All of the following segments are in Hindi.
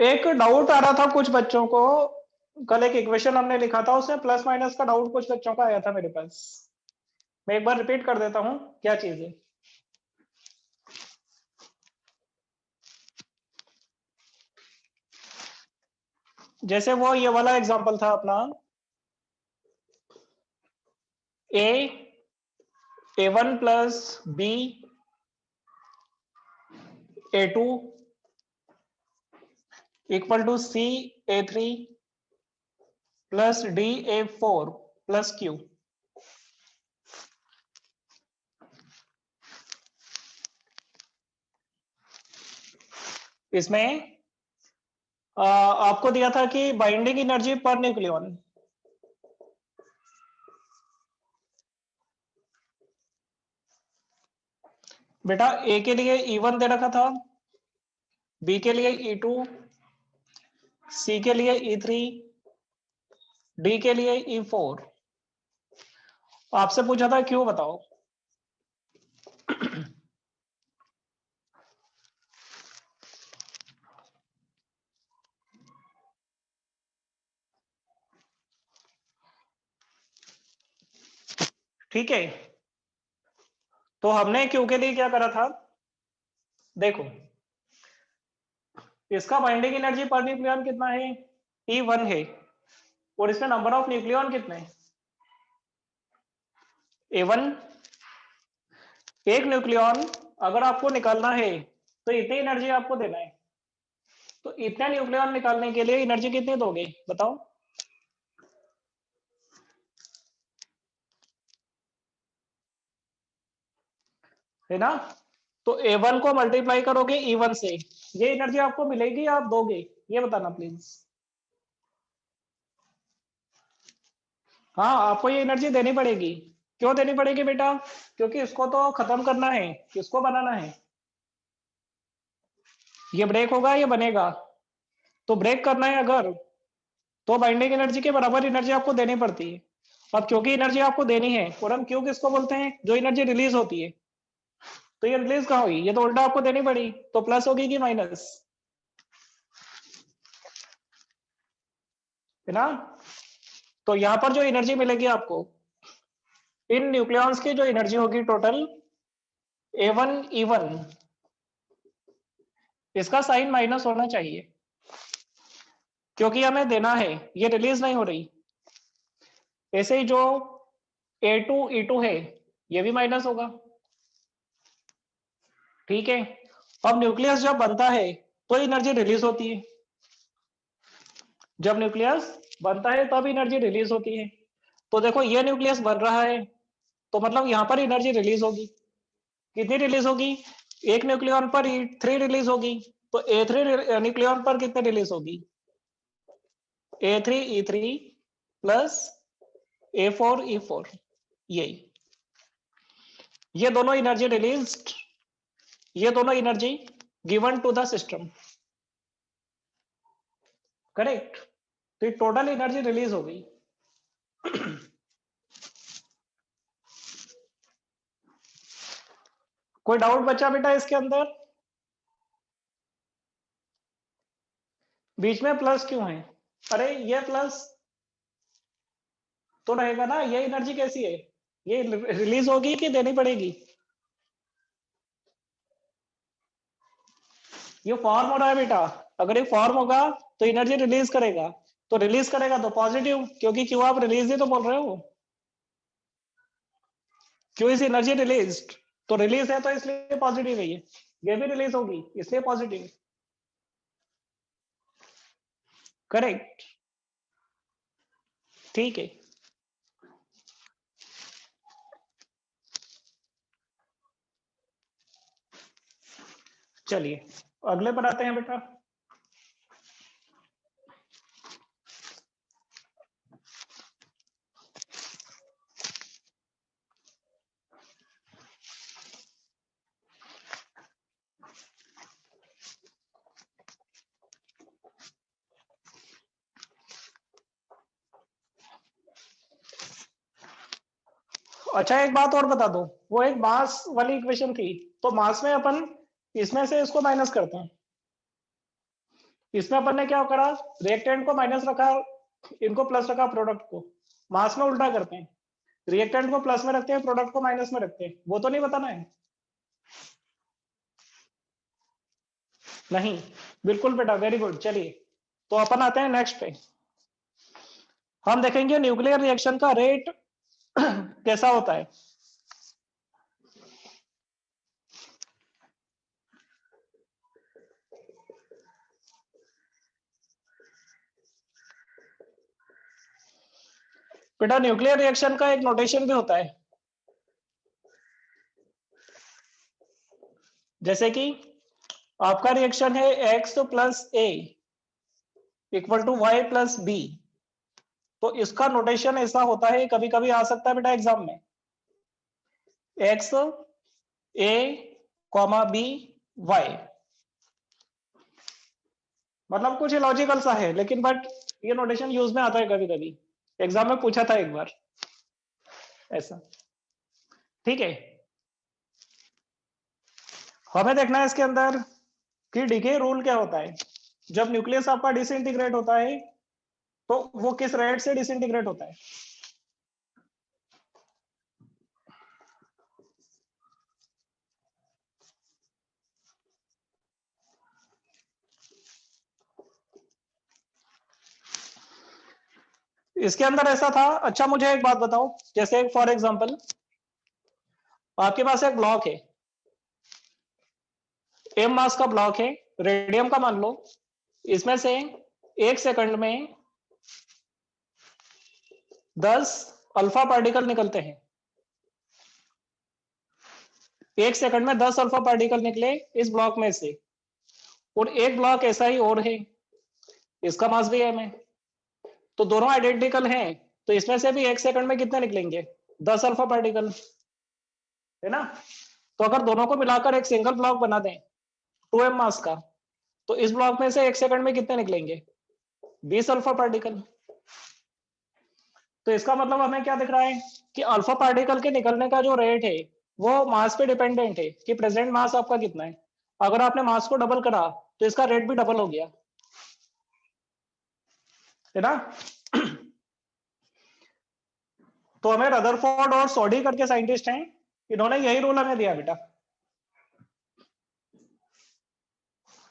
एक डाउट आ रहा था कुछ बच्चों को। कल एक इक्वेशन हमने लिखा था, उसमें प्लस माइनस का डाउट कुछ बच्चों का आया था मेरे पास। मैं एक बार रिपीट कर देता हूं, क्या चीज है। जैसे वो ये वाला एग्जांपल था अपना, A1 plus B A2 equal to C A3 plus D A4 plus Q। इसमें आपको दिया था कि बाइंडिंग एनर्जी पर न्यूक्लियन। बेटा ए के लिए E1 दे रखा था, बी के लिए E2, सी के लिए E3, डी के लिए E4। आपसे पूछा था क्यों, बताओ। ठीक है, तो हमने क्यू के लिए क्या करा था, देखो इसका बाइंडिंग एनर्जी पर न्यूक्लियन कितना है, E1 है, और इसमें नंबर ऑफ न्यूक्लियन कितने, A1। एक न्यूक्लियन अगर आपको निकालना है तो इतनी एनर्जी आपको देना है, तो इतने न्यूक्लियन निकालने के लिए एनर्जी कितनी दोगे, बताओ। है ना, तो A1 को मल्टीप्लाई करोगे E1 से, ये एनर्जी आपको मिलेगी, आप दोगे, ये बताना प्लीज। हाँ, आपको ये एनर्जी देनी पड़ेगी। क्यों देनी पड़ेगी बेटा, क्योंकि इसको तो खत्म करना है, किसको बनाना है। ये ब्रेक होगा, ये बनेगा, तो ब्रेक करना है अगर, तो बाइंडिंग एनर्जी के बराबर एनर्जी आपको देनी पड़ती है। अब क्योंकि एनर्जी आपको देनी है, और हम क्यों किसको बोलते हैं, जो एनर्जी रिलीज होती है, तो ये रिलीज कहाँ हुई, ये तो उल्टा आपको देनी पड़ी, तो प्लस होगी कि माइनस, है ना। तो यहां पर जो एनर्जी मिलेगी आपको, इन न्यूक्लियॉन्स की जो एनर्जी होगी टोटल, A1 E1, इसका साइन माइनस होना चाहिए, क्योंकि हमें देना है, ये रिलीज नहीं हो रही। ऐसे ही जो A2 E2 है, ये भी माइनस होगा। ठीक है, अब न्यूक्लियस जब बनता है तो एनर्जी रिलीज होती है, जब न्यूक्लियस बनता है तब एनर्जी रिलीज होती है। तो देखो ये न्यूक्लियस बन रहा है, तो मतलब यहां पर एनर्जी रिलीज होगी, कितनी रिलीज होगी, एक न्यूक्लियन पर E3 रिलीज होगी, तो A3 न्यूक्लियन पर कितनी रिलीज होगी, A3E3 प्लस A4E4, यही, ये दोनों एनर्जी रिलीज्ड, ये दोनों energy given to the system, correct. तो टोटल एनर्जी रिलीज हो गई। कोई डाउट बचा बेटा इसके अंदर, बीच में प्लस क्यों है, अरे ये प्लस तो रहेगा ना, ये एनर्जी कैसी है, ये रिलीज होगी कि देनी पड़ेगी, ये फॉर्म हो रहा है बेटा, अगर ये फॉर्म होगा तो एनर्जी रिलीज करेगा, तो रिलीज करेगा तो पॉजिटिव, क्योंकि क्यों आप रिलीज ही तो बोल रहे हो, क्यों इज एनर्जी रिलीज, तो रिलीज है तो इसलिए पॉजिटिव है, ये भी रिलीज होगी इसलिए पॉजिटिव, करेक्ट। ठीक है, चलिए अगले पर आते हैं बेटा। अच्छा एक बात और बता दो, वो एक मास वाली इक्वेशन थी, तो मास में अपन इसमें से इसको माइनस करते हैं। इसमें अपन ने क्या करा, रिएक्टेंट को माइनस रखा, इनको प्लस रखा, प्रोडक्ट को। मास में उल्टा करते हैं, रिएक्टेंट को प्लस में रखते हैं, प्रोडक्ट को माइनस में रखते हैं। वो तो नहीं बताना है? नहीं, बिल्कुल बेटा, वेरी गुड। चलिए तो अपन आते हैं नेक्स्ट पे। हम देखेंगे न्यूक्लियर रिएक्शन का रेट कैसा होता है। बेटा न्यूक्लियर रिएक्शन का एक नोटेशन भी होता है, जैसे कि आपका रिएक्शन है x plus A equal to Y plus B. तो इसका नोटेशन ऐसा होता है, कभी कभी आ सकता है बेटा एग्जाम में, x ए कॉमा बी वाई। मतलब कुछ लॉजिकल सा है, लेकिन बट ये नोटेशन यूज में आता है कभी कभी, एग्जाम में पूछा था एक बार ऐसा। ठीक है, हमें देखना है इसके अंदर कि डीके रूल क्या होता है। जब न्यूक्लियस आपका डिसइंटीग्रेट होता है तो वो किस रेट से डिसइंटीग्रेट होता है। इसके अंदर ऐसा था। अच्छा मुझे एक बात बताओ, जैसे फॉर एग्जांपल आपके पास एक ब्लॉक है, एम मास का ब्लॉक है, रेडियम का मान लो। इसमें से 1 सेकंड में 10 अल्फा पार्टिकल निकलते हैं। 1 सेकंड में 10 अल्फा पार्टिकल निकले इस ब्लॉक में से, और एक ब्लॉक ऐसा ही और है, इसका मास भी एम है। तो दोनों आइडेंटिकल हैं, तो इसमें से भी 1 सेकंड में कितने निकलेंगे, 10 अल्फा पार्टिकल, है ना। तो अगर दोनों को मिलाकर एक सिंगल ब्लॉक बना दें 2m मास का, तो इस ब्लॉक में से 1 सेकंड में कितने निकलेंगे, 20 अल्फा पार्टिकल। तो इसका मतलब हमें क्या दिख रहा है कि अल्फा पार्टिकल के निकलने का जो रेट है वो मास पे डिपेंडेंट है, कि प्रेजेंट मास आपका कितना है। अगर आपने मास को डबल करा तो इसका रेट भी डबल हो गया, है ना। तो हमें रदरफोर्ड और सोडी करके साइंटिस्ट हैं, इन्होंने यही रूल हमें दिया बेटा,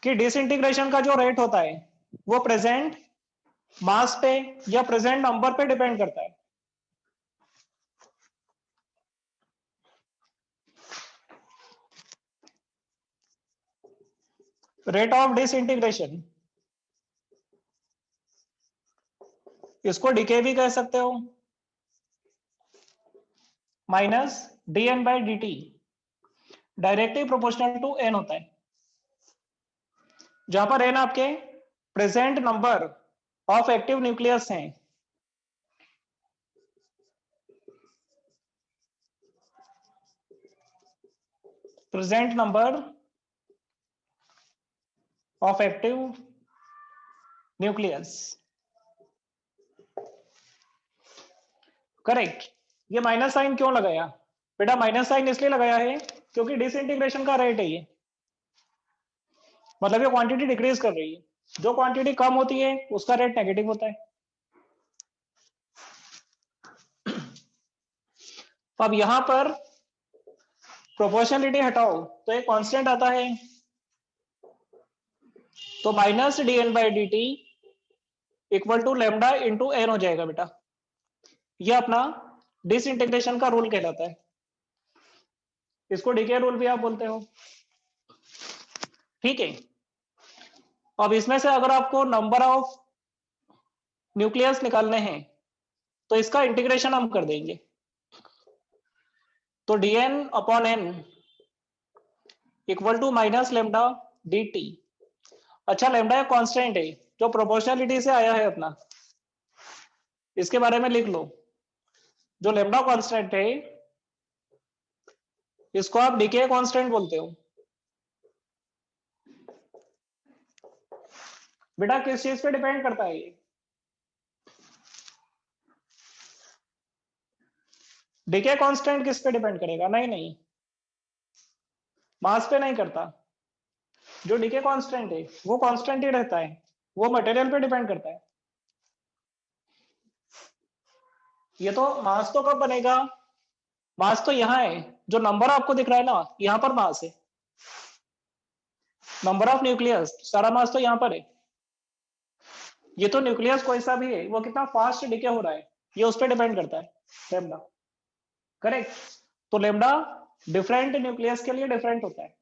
कि डिसइंटीग्रेशन का जो रेट होता है वो प्रेजेंट मास पे या प्रेजेंट नंबर पे डिपेंड करता है। रेट ऑफ डिसइंटीग्रेशन, इसको डीके भी कह सकते हो, minus D N by D T, directly proportional to N होता है, जहां पर एन आपके present number of active nucleus हैं। Present number of active nucleus, correct. ये माइनस साइन क्यों लगाया बेटा, माइनस साइन इसलिए लगाया है क्योंकि डिसइंटीग्रेशन का रेट है ये, मतलब ये क्वांटिटी डिक्रीज कर रही है। जो क्वांटिटी कम होती है उसका रेट नेगेटिव होता है। तो अब यहां पर प्रोपोर्शनलिटी हटाओ तो एक कांस्टेंट आता है, तो minus D N by D T equal to lambda into N हो जाएगा बेटा। ये अपना डिसइंटीग्रेशन का रूल कहलाता है, इसको डीके रूल भी आप बोलते हो। ठीक है, अब इसमें से अगर आपको नंबर ऑफ न्यूक्लियस निकालने हैं तो इसका इंटीग्रेशन हम कर देंगे। तो dn upon n equal to minus lambda D T. अच्छा लेमडा एक कांस्टेंट है जो प्रोपोर्शनलिटी से आया है अपना, इसके बारे में लिख लो। जो लेमडा कांस्टेंट है इसको आप डीके कांस्टेंट बोलते हो। बेटा किस चीज पे डिपेंड करता है ये, डीके कांस्टेंट किस पे डिपेंड करेगा? नहीं नहीं, मास पे नहीं करता। जो डीके कांस्टेंट है वो कांस्टेंट ही रहता है, वो मटेरियल पे डिपेंड करता है। ये तो मास तो कब बनेगा? मास तो यहाँ है, जो नंबर आपको दिख रहा है ना, यहाँ पर मास है, नंबर ऑफ न्यूक्लियस, सारा मास तो यहाँ पर है। ये तो न्यूक्लियस कोई सा भी है, वो कितना फास्ट डिके हो रहा है, ये उस पर डिपेंड करता है, लेमडा। करेक्ट। तो लेमडा डिफरेंट न्यूक्लियस के लिए डिफरेंट होता है।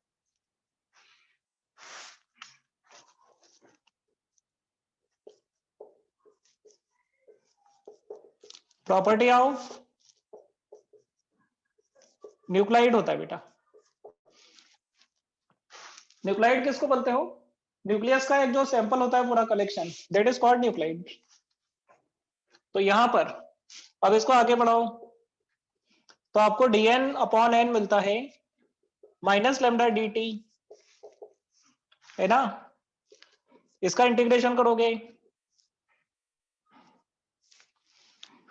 प्रॉपर्टी ऑफ न्यूक्लाइड होता है बेटा। न्यूक्लाइड किसको बोलते हो? न्यूक्लियस का एक जो सैंपल होता है पूरा collection, that is called nuclide. तो यहां पर अब इसको आगे बढ़ाओ, तो आपको dn अपॉन n मिलता है माइनस लेमडा dt, है ना? इसका इंटीग्रेशन करोगे,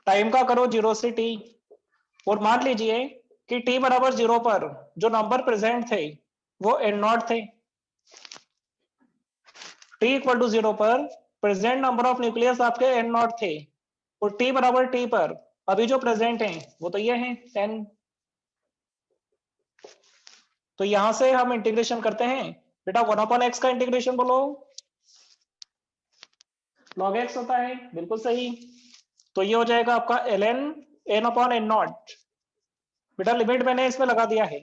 टाइम का करो 0 से t, और मान लीजिए कि t बराबर 0 पर जो नंबर प्रेजेंट थे वो n0 थे। t इक्वल टू 0 पर प्रेजेंट नंबर ऑफ न्यूक्लियस आपके n0 थे, और t बराबर t पर अभी जो प्रेजेंट हैं वो तो ये हैं 10। तो यहां से हम इंटीग्रेशन करते हैं बेटा, 1/x का इंटीग्रेशन बोलो, log x होता है, बिल्कुल सही। तो ये हो जाएगा आपका ln n अपॉन n0। बेटा लिमिट मैंने इसमें लगा दिया है,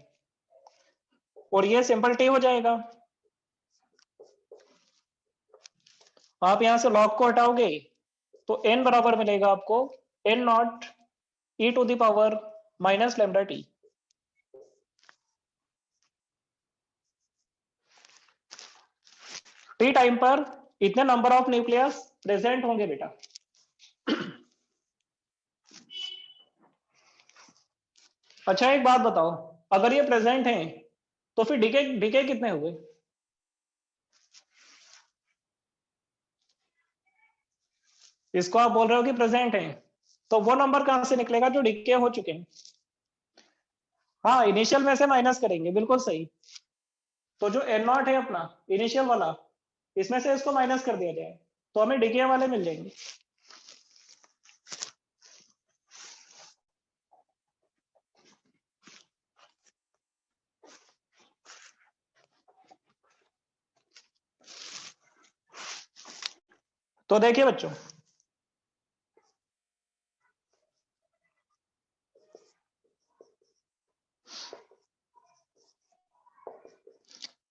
और ये सिंपल t हो जाएगा। आप यहां से log को हटाओगे तो n बराबर मिलेगा आपको n0 e to the power minus lambda T. T time पर इतने नंबर ऑफ न्यूक्लियस प्रेजेंट होंगे बेटा। अच्छा एक बात बताओ, अगर ये प्रेजेंट हैं तो फिर डीके डीके कितने हुए? इसको आप बोल रहे हो कि प्रेजेंट हैं, तो वो नंबर कहां से निकलेगा जो डीके हो चुके हैं? हाँ, इनिशियल में से माइनस करेंगे, बिल्कुल सही। तो जो n0 है अपना इनिशियल वाला, इसमें से इसको माइनस कर दिया जाए तो हमें डीके वाले मिल जाएंगे। तो देखिए बच्चों,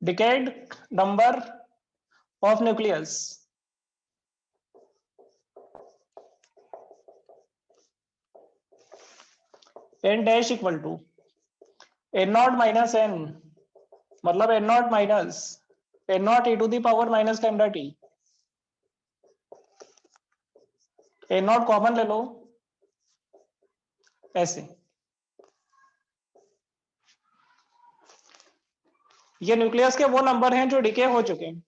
decayed number of nucleus n dash equal to n0 minus n, मतलब n0 minus n0 e to the power minus lambda T. n0 common ले लो ऐसे। ये न्यूक्लियस के वो नंबर हैं जो डिके हो चुके हैं।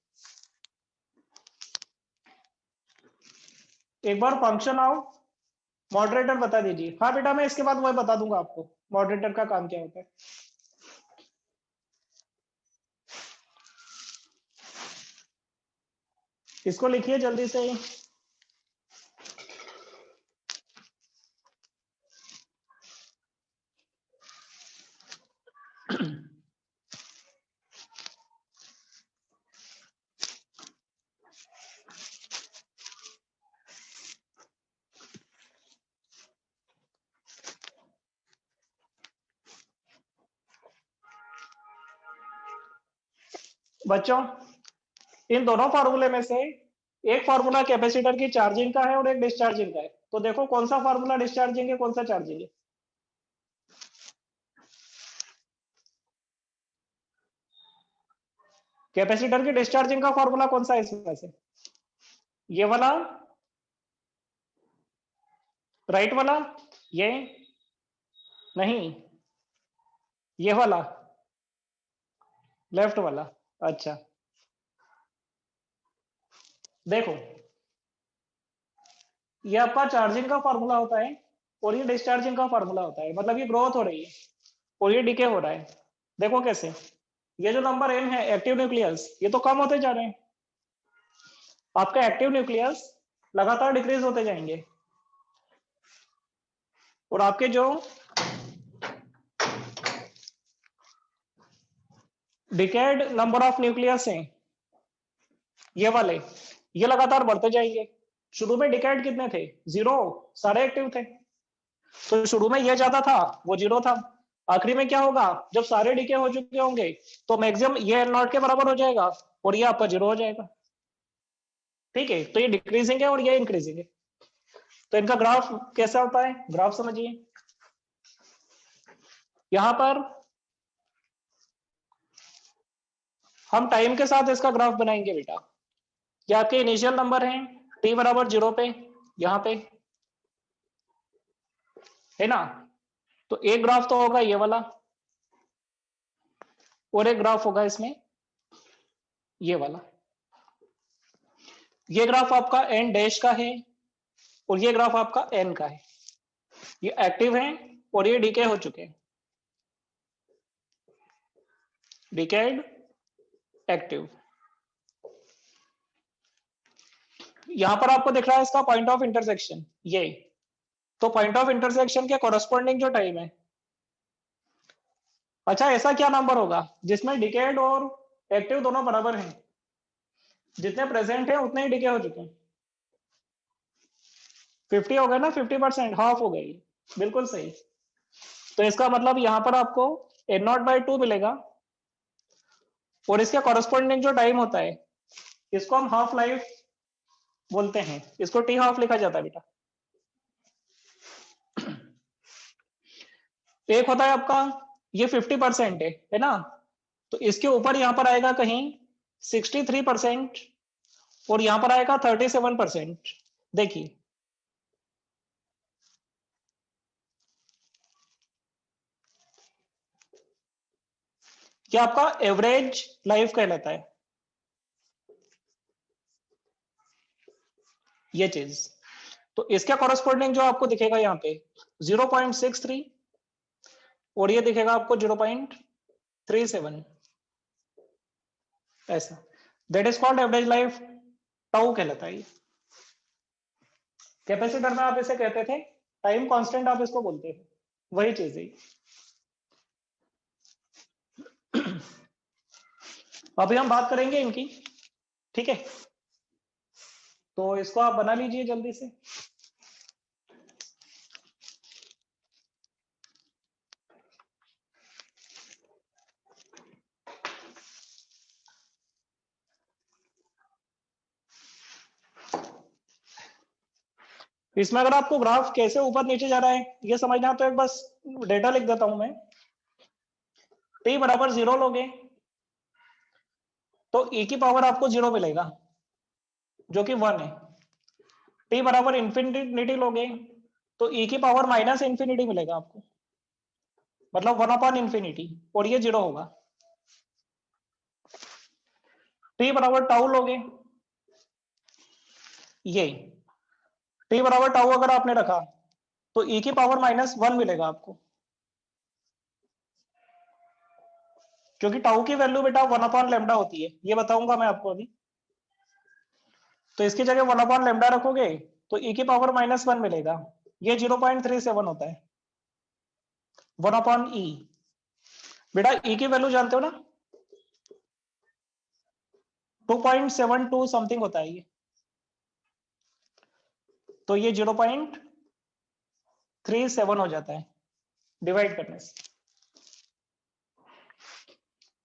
एक बार फंक्शन ऑफ मॉडरेटर बता दीजिए। हाँ बेटा, मैं इसके बाद वही बता दूंगा आपको मॉडरेटर का काम क्या होता है। इसको लिखिए जल्दी से। बच्चों, इन दोनों फार्मूले में से एक फार्मूला कैपेसिटर की चार्जिंग का है और एक डिस्चार्जिंग का है, तो देखो कौन सा फार्मूला डिस्चार्जिंग है, कौन सा चार्जिंग है। कैपेसिटर की डिस्चार्जिंग का फार्मूला कौन सा है इसमें से? ये वाला, राइट वाला, ये नहीं, ये वाला, लेफ्ट वाला। अच्छा देखो, ये आपका चार्जिंग का फार्मूला होता है, और ये डिस्चार्जिंग का फार्मूला होता है, मतलब ये ग्रोथ हो रही है और ये डिके हो रहा है। देखो कैसे, ये जो नंबर n है एक्टिव न्यूक्लियस, ये तो कम होते जा रहे हैं, आपका एक्टिव न्यूक्लियस लगातार डिक्रीज होते जाएंगे, और आपके जो डिकेड नंबर ऑफ न्यूक्लियस हैं ये वाले, ये लगातार बढ़ते जाएंगे। शुरू में डिकेड कितने थे? 0, सारे एक्टिव थे, तो शुरू में ये ज्यादा था, वो 0 था। आखिरी में क्या होगा, जब सारे डिके हो चुके होंगे तो मैक्सिमम ये L नॉट के बराबर हो जाएगा और ये आपका 0 हो जाएगा। ठीक है, तो ये डिक्रीजिंग है और ये इंक्रीजिंग है। तो इनका ग्राफ कैसा होता है, ग्राफ समझिए। यहां पर हम टाइम के साथ इसका ग्राफ बनाएंगे बेटा। ये आपके इनिशियल नंबर हैं t बराबर 0 पे, यहां पे है ना। तो एक ग्राफ तो होगा ये वाला, और एक ग्राफ होगा इसमें ये वाला। ये ग्राफ आपका n डैश का है और ये ग्राफ आपका n का है। ये एक्टिव है और ये डीके हो चुके हैं, डिकेड एक्टिव। यहां पर आपको दिख रहा है इसका पॉइंट ऑफ इंटरसेक्शन, ये तो पॉइंट ऑफ इंटरसेक्शन के कॉरस्पॉन्डिंग जो टाइम है। अच्छा, ऐसा क्या नंबर होगा जिसमें डिकेड और एक्टिव दोनों बराबर हैं, जितने प्रेजेंट हैं उतने ही डिके हो चुके हैं। 50 हो गए ना, 50%, हाफ हो गई, बिल्कुल सही। तो इसका मतलब यहां पर आपको n0/2 मिलेगा, और इसके कॉरस्पॉन्डिंग जो टाइम होता है इसको हम हाफ लाइफ बोलते हैं, इसको टी हाफ लिखा जाता है बेटा। एक होता है आपका, ये 50% है ना, तो इसके ऊपर यहां पर आएगा कहीं 63% और यहां पर आएगा 37%। देखिए, ये आपका एवरेज लाइफ कहलाता है, ये चीज। तो इसके कॉरस्पॉन्डिंग जो आपको दिखेगा यहाँ पे 0.63, और ये दिखेगा आपको 0.37, ऐसा। That is called average life, tau कहलाता है ये। कैपेसिटर में आप इसे कहते थे टाइम कांस्टेंट, आप इसको बोलते थे, वही चीज है। अभी हम बात करेंगे इनकी, ठीक है। तो इसको आप बना लीजिए जल्दी से। इसमें अगर आपको ग्राफ कैसे ऊपर नीचे जा रहा है ये समझना है, तो एक बस डेटा लिख देता हूं मैं। t बराबर 0 लोगे तो e की पावर आपको 0 मिलेगा, जो कि 1 है। t बराबर इंफिनिटी लोगे तो e की पावर माइनस इंफिनिटी मिलेगा आपको, मतलब 1/इंफिनिटी, और ये 0 होगा। t बराबर टाउ लोगे, ये t बराबर टाउ अगर आपने रखा तो e की पावर -1 मिलेगा आपको, क्योंकि टाउ की वैल्यू बेटा 1/λ होती है, ये बताऊंगा मैं आपको अभी। तो इसकी जगह 1/λ रखोगे तो e की पावर -1 मिलेगा, ये 0.37 होता है, 1/e। बेटा e की वैल्यू जानते हो ना, 2.72 समथिंग होता है ये, तो ये 0.37 हो जाता है डिवाइड करने से,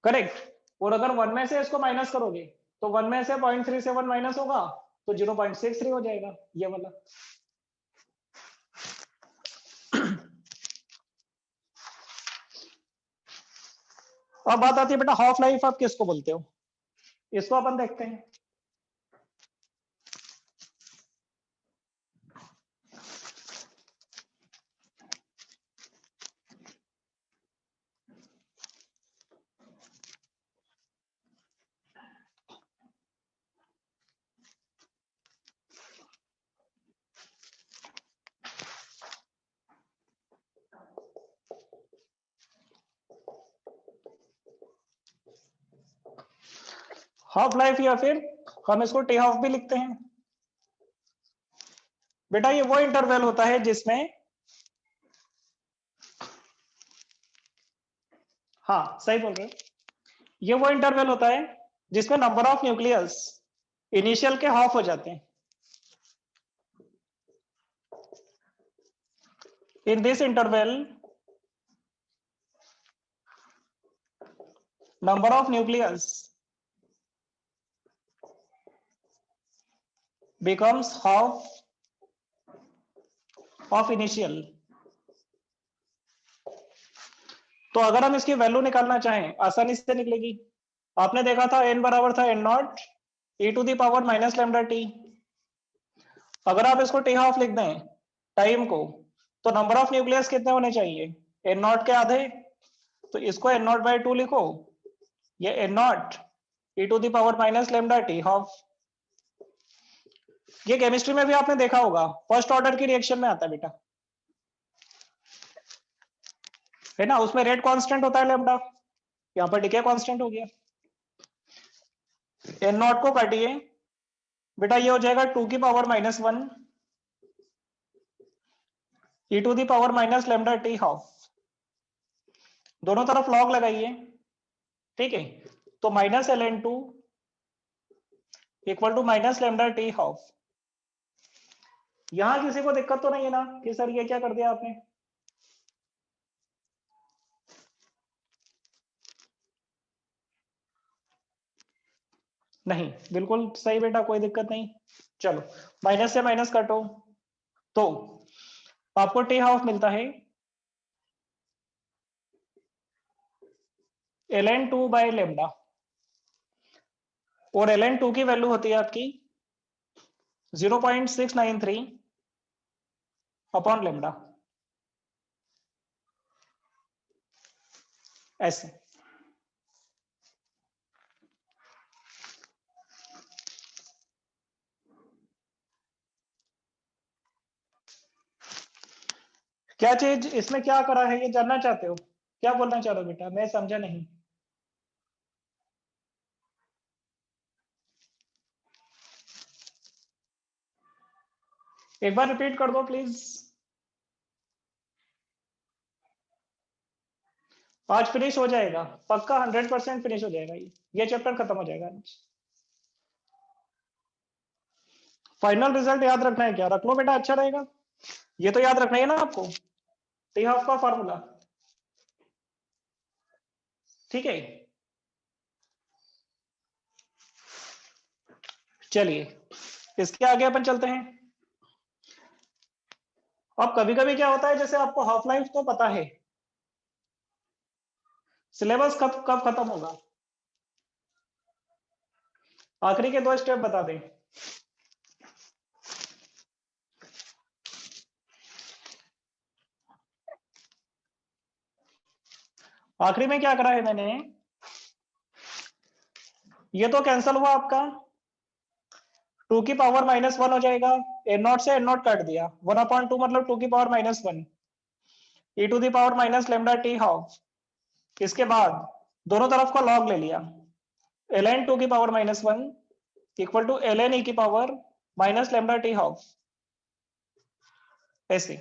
करेक्ट। और अगर 1 में से इसको माइनस करोगे तो 1 में से 0.37 माइनस होगा तो 0.63 हो जाएगा, ये वाला। अब बात आती है बेटा हाफ लाइफ आप किसको बोलते हो, इसको अपन देखते हैं। हाफ लाइफ या फिर हम इसको टी हाफ भी लिखते हैं। बेटा ये वो इंटरवल होता है जिसमें, हाँ सही बोल रहे हो, ये वो इंटरवल होता है जिसमें नंबर ऑफ न्यूक्लियस इनिशियल के हाफ हो जाते हैं। In this interval number of nucleus becomes half of initial। तो अगर हम इसकी वैल्यू निकालना चाहें आसानी से निकलेगी। आपने देखा था n बराबर था n not e to the power minus lambda T. अगर आप इसको टी हाफ लिख दें टाइम को, तो नंबर ऑफ न्यूक्लियस कितने होने चाहिए, n नॉट के आधे। तो इसको n नॉट बाई टू लिखो, ये n not e to the power minus lambda T half. ये केमिस्ट्री में भी आपने देखा होगा, फर्स्ट ऑर्डर की रिएक्शन में आता है बेटा, है ना। उसमें रेट कांस्टेंट होता है लैम्डा, यहाँ पर डीके कांस्टेंट हो गया। एन नॉट को काटिए बेटा, ये हो जाएगा 2 की power minus 1 E to the power minus lambda T half. दोनों तरफ लॉग लगाइए, ठीक है। तो minus L N two equal to minus lambda T half. यहां किसी को दिक्कत तो नहीं है ना कि सर ये क्या कर दिया आपने? नहीं, बिल्कुल सही बेटा, कोई दिक्कत नहीं। चलो माइनस से माइनस काटो, तो आपको टी हाफ मिलता है L N two by lambda, और एल एन टू की वैल्यू होती है आपकी 0.693 अपॉन लेमडा, ऐसे। क्या चीज इसमें क्या करा है ये जानना चाहते हो? क्या बोलना चाह रहे हो बेटा, मैं समझा नहीं। एक बार रिपीट कर दो प्लीज। आज फिनिश हो जाएगा पक्का, 100% फिनिश हो जाएगा, ये चैप्टर खत्म हो जाएगा आज। फाइनल रिजल्ट याद रखना है क्या? रख लो बेटा, अच्छा रहेगा। ये तो याद रखना है ना आपको, टी हाफ का फॉर्मूला, ठीक है। चलिए इसके आगे अपन चलते हैं। अब कभी कभी क्या होता है, जैसे आपको हाफ लाइफ तो पता है, सिलेबस कब कब खत्म होगा, आखिरी के 2 स्टेप बता दें। आखिरी में क्या करा है मैंने, ये तो कैंसल हुआ आपका, 2 की पावर माइनस 1 हो जाएगा, एन नॉट से एन नॉट काट दिया, 1/2 मतलब 2 की power minus 1 E to the power minus lambda T half. इसके बाद दोनों तरफ का लॉग ले लिया, एल एन 2 की power minus 1 equal to L N E की power minus lambda T half, ऐसे।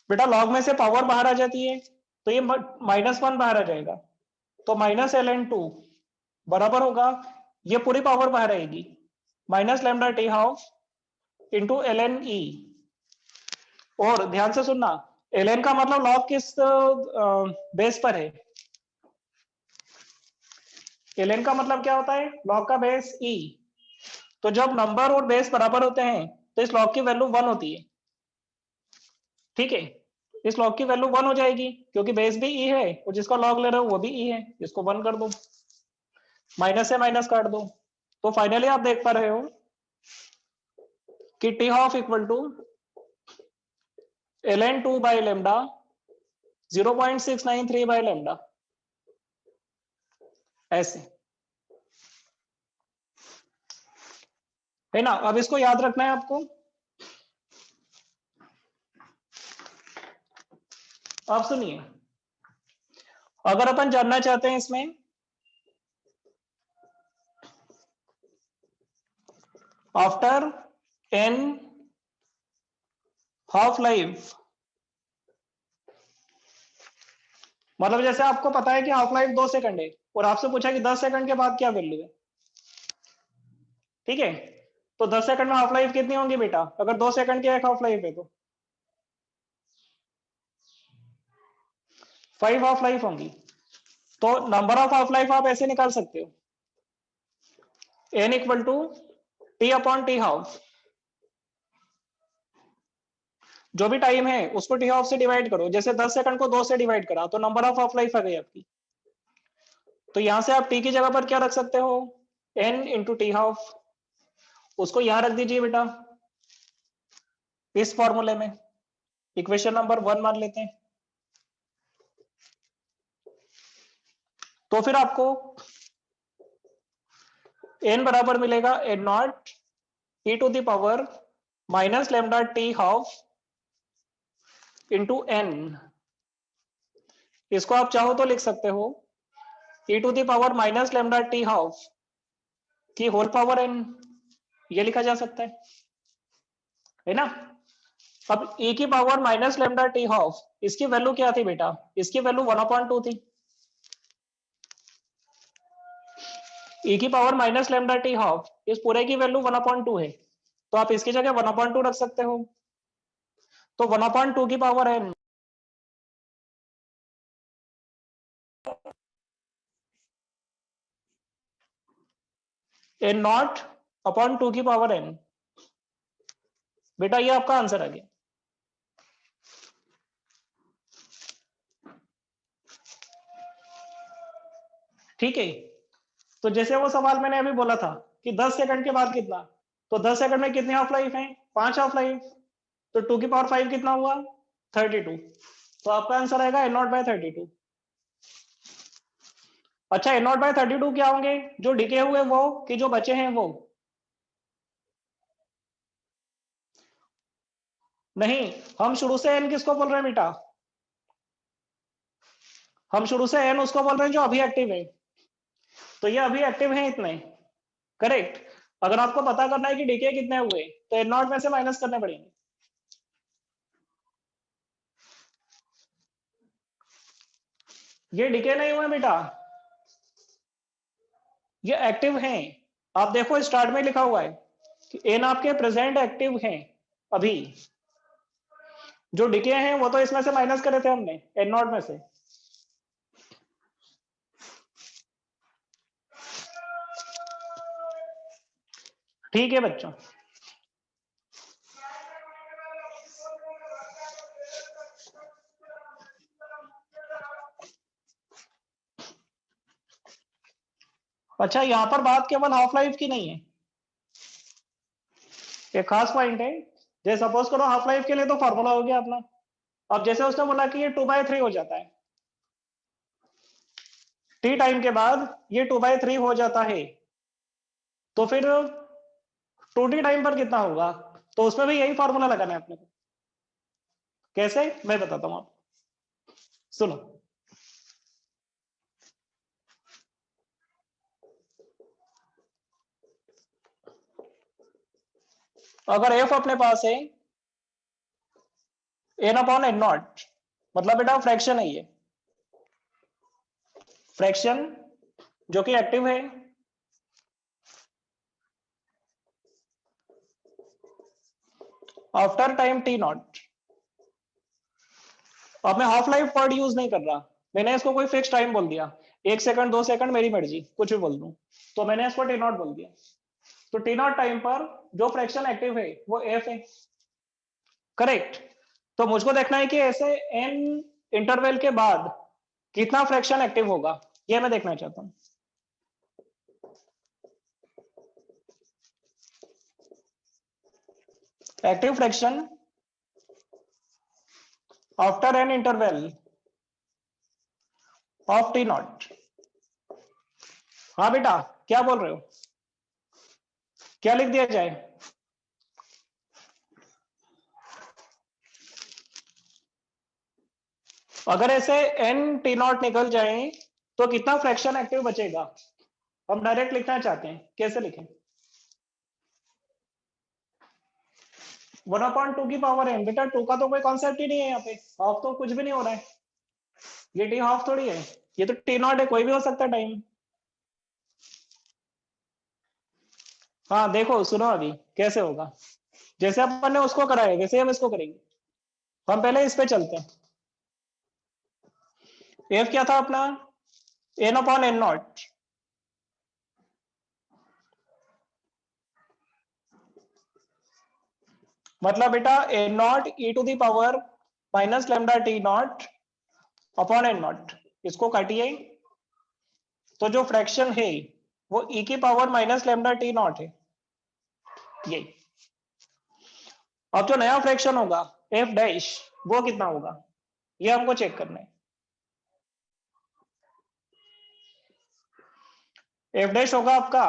बेटा लॉग में से पावर बाहर आ जाती है, तो ये -1 बाहर आ जाएगा, तो माइनस एल एन टू बराबर होगा, ये पूरी पावर बाहर आएगी, minus lambda T half into L N E. और ध्यान से सुनना, एल एन का मतलब लॉग किस बेस पर है, एल एन का मतलब क्या होता है, लॉग का बेस ई। तो जब नंबर और बेस बराबर होते हैं तो इस लॉग की वैल्यू 1 होती है, ठीक है। इस लॉग की वैल्यू 1 हो जाएगी क्योंकि बेस भी ई है और जिसका लॉग ले रहे हो वो भी ई है, इसको 1 कर दो, माइनस से माइनस काट दो। तो फाइनली आप देख पा रहे हो कि T half equal to L N two by lambda 0.693 by lambda, ऐसे, है ना। अब इसको याद रखना है आपको। आप सुनिए, अगर अपन जानना चाहते हैं इसमें आफ्टर n हाफ लाइफ, मतलब जैसे आपको पता है कि हाफ लाइफ 2 सेकंड है और आपसे पूछा कि 10 सेकंड के बाद क्या वैल्यू है, ठीक है, तो 10 सेकंड में हाफ लाइफ कितनी होंगी बेटा, अगर 2 सेकंड की एक हाफ लाइफ है तो 5 हाफ लाइफ होंगी। तो नंबर ऑफ हाफ लाइफ आप ऐसे निकाल सकते हो, n equal to T upon T half, जो भी टाइम है उसको टी हाफ से डिवाइड करो, जैसे 10 सेकंड को 2 से डिवाइड करा तो नंबर ऑफ हाफ लाइफ आ गई आपकी। तो यहां से आप टी की जगह पर क्या रख सकते हो, n इंटू टी हाफ, उसको यहां रख दीजिए बेटा इस फॉर्मूले में, इक्वेशन नंबर 1 मान लेते हैं। तो फिर आपको n बराबर मिलेगा n not e to the power minus lambda T half into n, इसको आप चाहो तो लिख सकते हो e to the power minus lambda T half की होल पावर n, ये लिखा जा सकता है ना। अब e की power minus lambda T half, इसकी वैल्यू क्या थी बेटा, इसकी वैल्यू 1/2 थी, e की power minus lambda T half इस पूरे की वैल्यू 1/2 है, तो आप इसकी जगह 1/2 रख सकते हो, तो 1/2 की power n n not upon 2 की पावर n, बेटा ये आपका आंसर आ गया। ठीक है, तो जैसे वो सवाल मैंने अभी बोला था कि 10 सेकंड के बाद कितना, तो 10 सेकंड में कितनी हाफ लाइफ है, 5 हाफ लाइफ, तो 2 की पावर 5 कितना हुआ 32, तो आपका आंसर आएगा n नॉट बाय 32। अच्छा n नॉट बाय 32 क्या होंगे, जो डिके हुए वो कि जो बचे हैं वो, नहीं, हम शुरू से n किसको बोल रहे हैं बेटा, हम शुरू से n उसको बोल रहे हैं जो अभी एक्टिव है, तो ये अभी एक्टिव है इतने, करेक्ट। अगर आपको पता करना है कि डीके कितने हुए तो n नॉट में से माइनस करने पड़ेंगे, ये डीके नहीं हुए बेटा, ये एक्टिव हैं। आप देखो स्टार्ट में लिखा हुआ है कि n आपके प्रेजेंट एक्टिव हैं अभी, जो डीके हैं वो तो इसमें से माइनस करे थे हमने n नॉट में से। ठीक है बच्चों, अच्छा यहां पर बात केवल हाफ लाइफ की नहीं है, एक खास पॉइंट है, जैसे सपोज करो हाफ लाइफ के लिए तो फॉर्मूला हो गया अपना, अब जैसे उसने बोला कि ये 2/3 हो जाता है, टी टाइम के बाद ये 2/3 हो जाता है, तो फिर 2t टाइम पर कितना होगा, तो उसमें भी यही फॉर्मूला लगाना है अपने को। कैसे, मैं बताता हूं आपको, सुनो। अगर f अपने पास है n अपॉन n नॉट, मतलब बेटा फ्रैक्शन है ये, फ्रैक्शन जो कि एक्टिव है, आफ्टर टाइम t नॉट, अब मैं हाफ लाइफ वर्ड यूज नहीं कर रहा, मैंने इसको कोई फिक्स टाइम बोल दिया, 1 सेकंड 2 सेकंड मेरी मर्जी कुछ भी बोल दूं, तो मैंने इसको टी नॉट बोल दिया, तो टी नॉट टाइम पर जो फ्रैक्शन एक्टिव है वो f है, करेक्ट। तो मुझको देखना है कि ऐसे n इंटरवल के बाद कितना फ्रैक्शन एक्टिव होगा, ये मैं देखना चाहता हूं। Active fraction after an interval of T not, हाँ बेटा क्या बोल रहे हो, क्या लिख दिया जाए, अगर ऐसे एन टी नॉट निकल जाए तो कितना फ्रैक्शन एक्टिव बचेगा, हम डायरेक्ट लिखना चाहते हैं, कैसे लिखें। 1/2 की पावर n, बेटा 2 का तो कोई कॉन्सेप्ट ही नहीं है यहाँ पे, हाफ तो कुछ भी नहीं हो रहा है, ये टी हाफ थोड़ी है, ये तो टी नॉट है, कोई भी हो सकता है टाइम। हाँ देखो सुनो अभी कैसे होगा, जैसे अपन ने उसको करा है वैसे हम इसको करेंगे। हम पहले इस पे चलते हैं। एफ क्या था अपना, n/n0। मतलब बेटा n0 e⁻ minus lambda T not upon n0, इसको काटिए, तो जो फ्रैक्शन है वो e⁻ minus lambda T not है, ये। अब जो नया फ्रैक्शन होगा एफ डैश, वो कितना होगा, ये हमको चेक करना है। एफ डैश होगा आपका,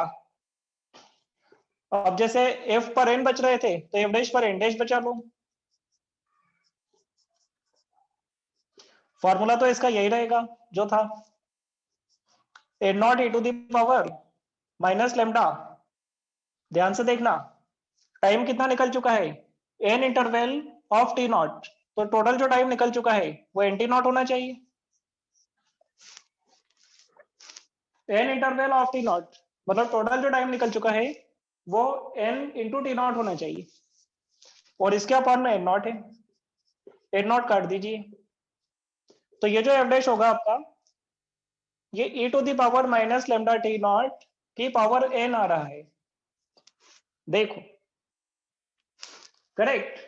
अब जैसे एफ पर एन बच रहे थे तो एफ डैश पर एन डैश बचा लो, फॉर्मूला तो इसका यही रहेगा जो था, n0 e⁻ माइनस लैम्डा, ध्यान से देखना टाइम कितना निकल चुका है, n interval of T not, तो टोटल जो टाइम निकल चुका है वो एन टी नॉट होना चाहिए, n interval of T not, मतलब टोटल जो टाइम निकल चुका है वो n इंटू टी नॉट होना चाहिए, और इसके अपॉन में n0 है, n0 काट दीजिए, तो ये जो एफ डैश होगा आपका, ये e⁻ minus lambda T not की पावर n आ रहा है, देखो करेक्ट।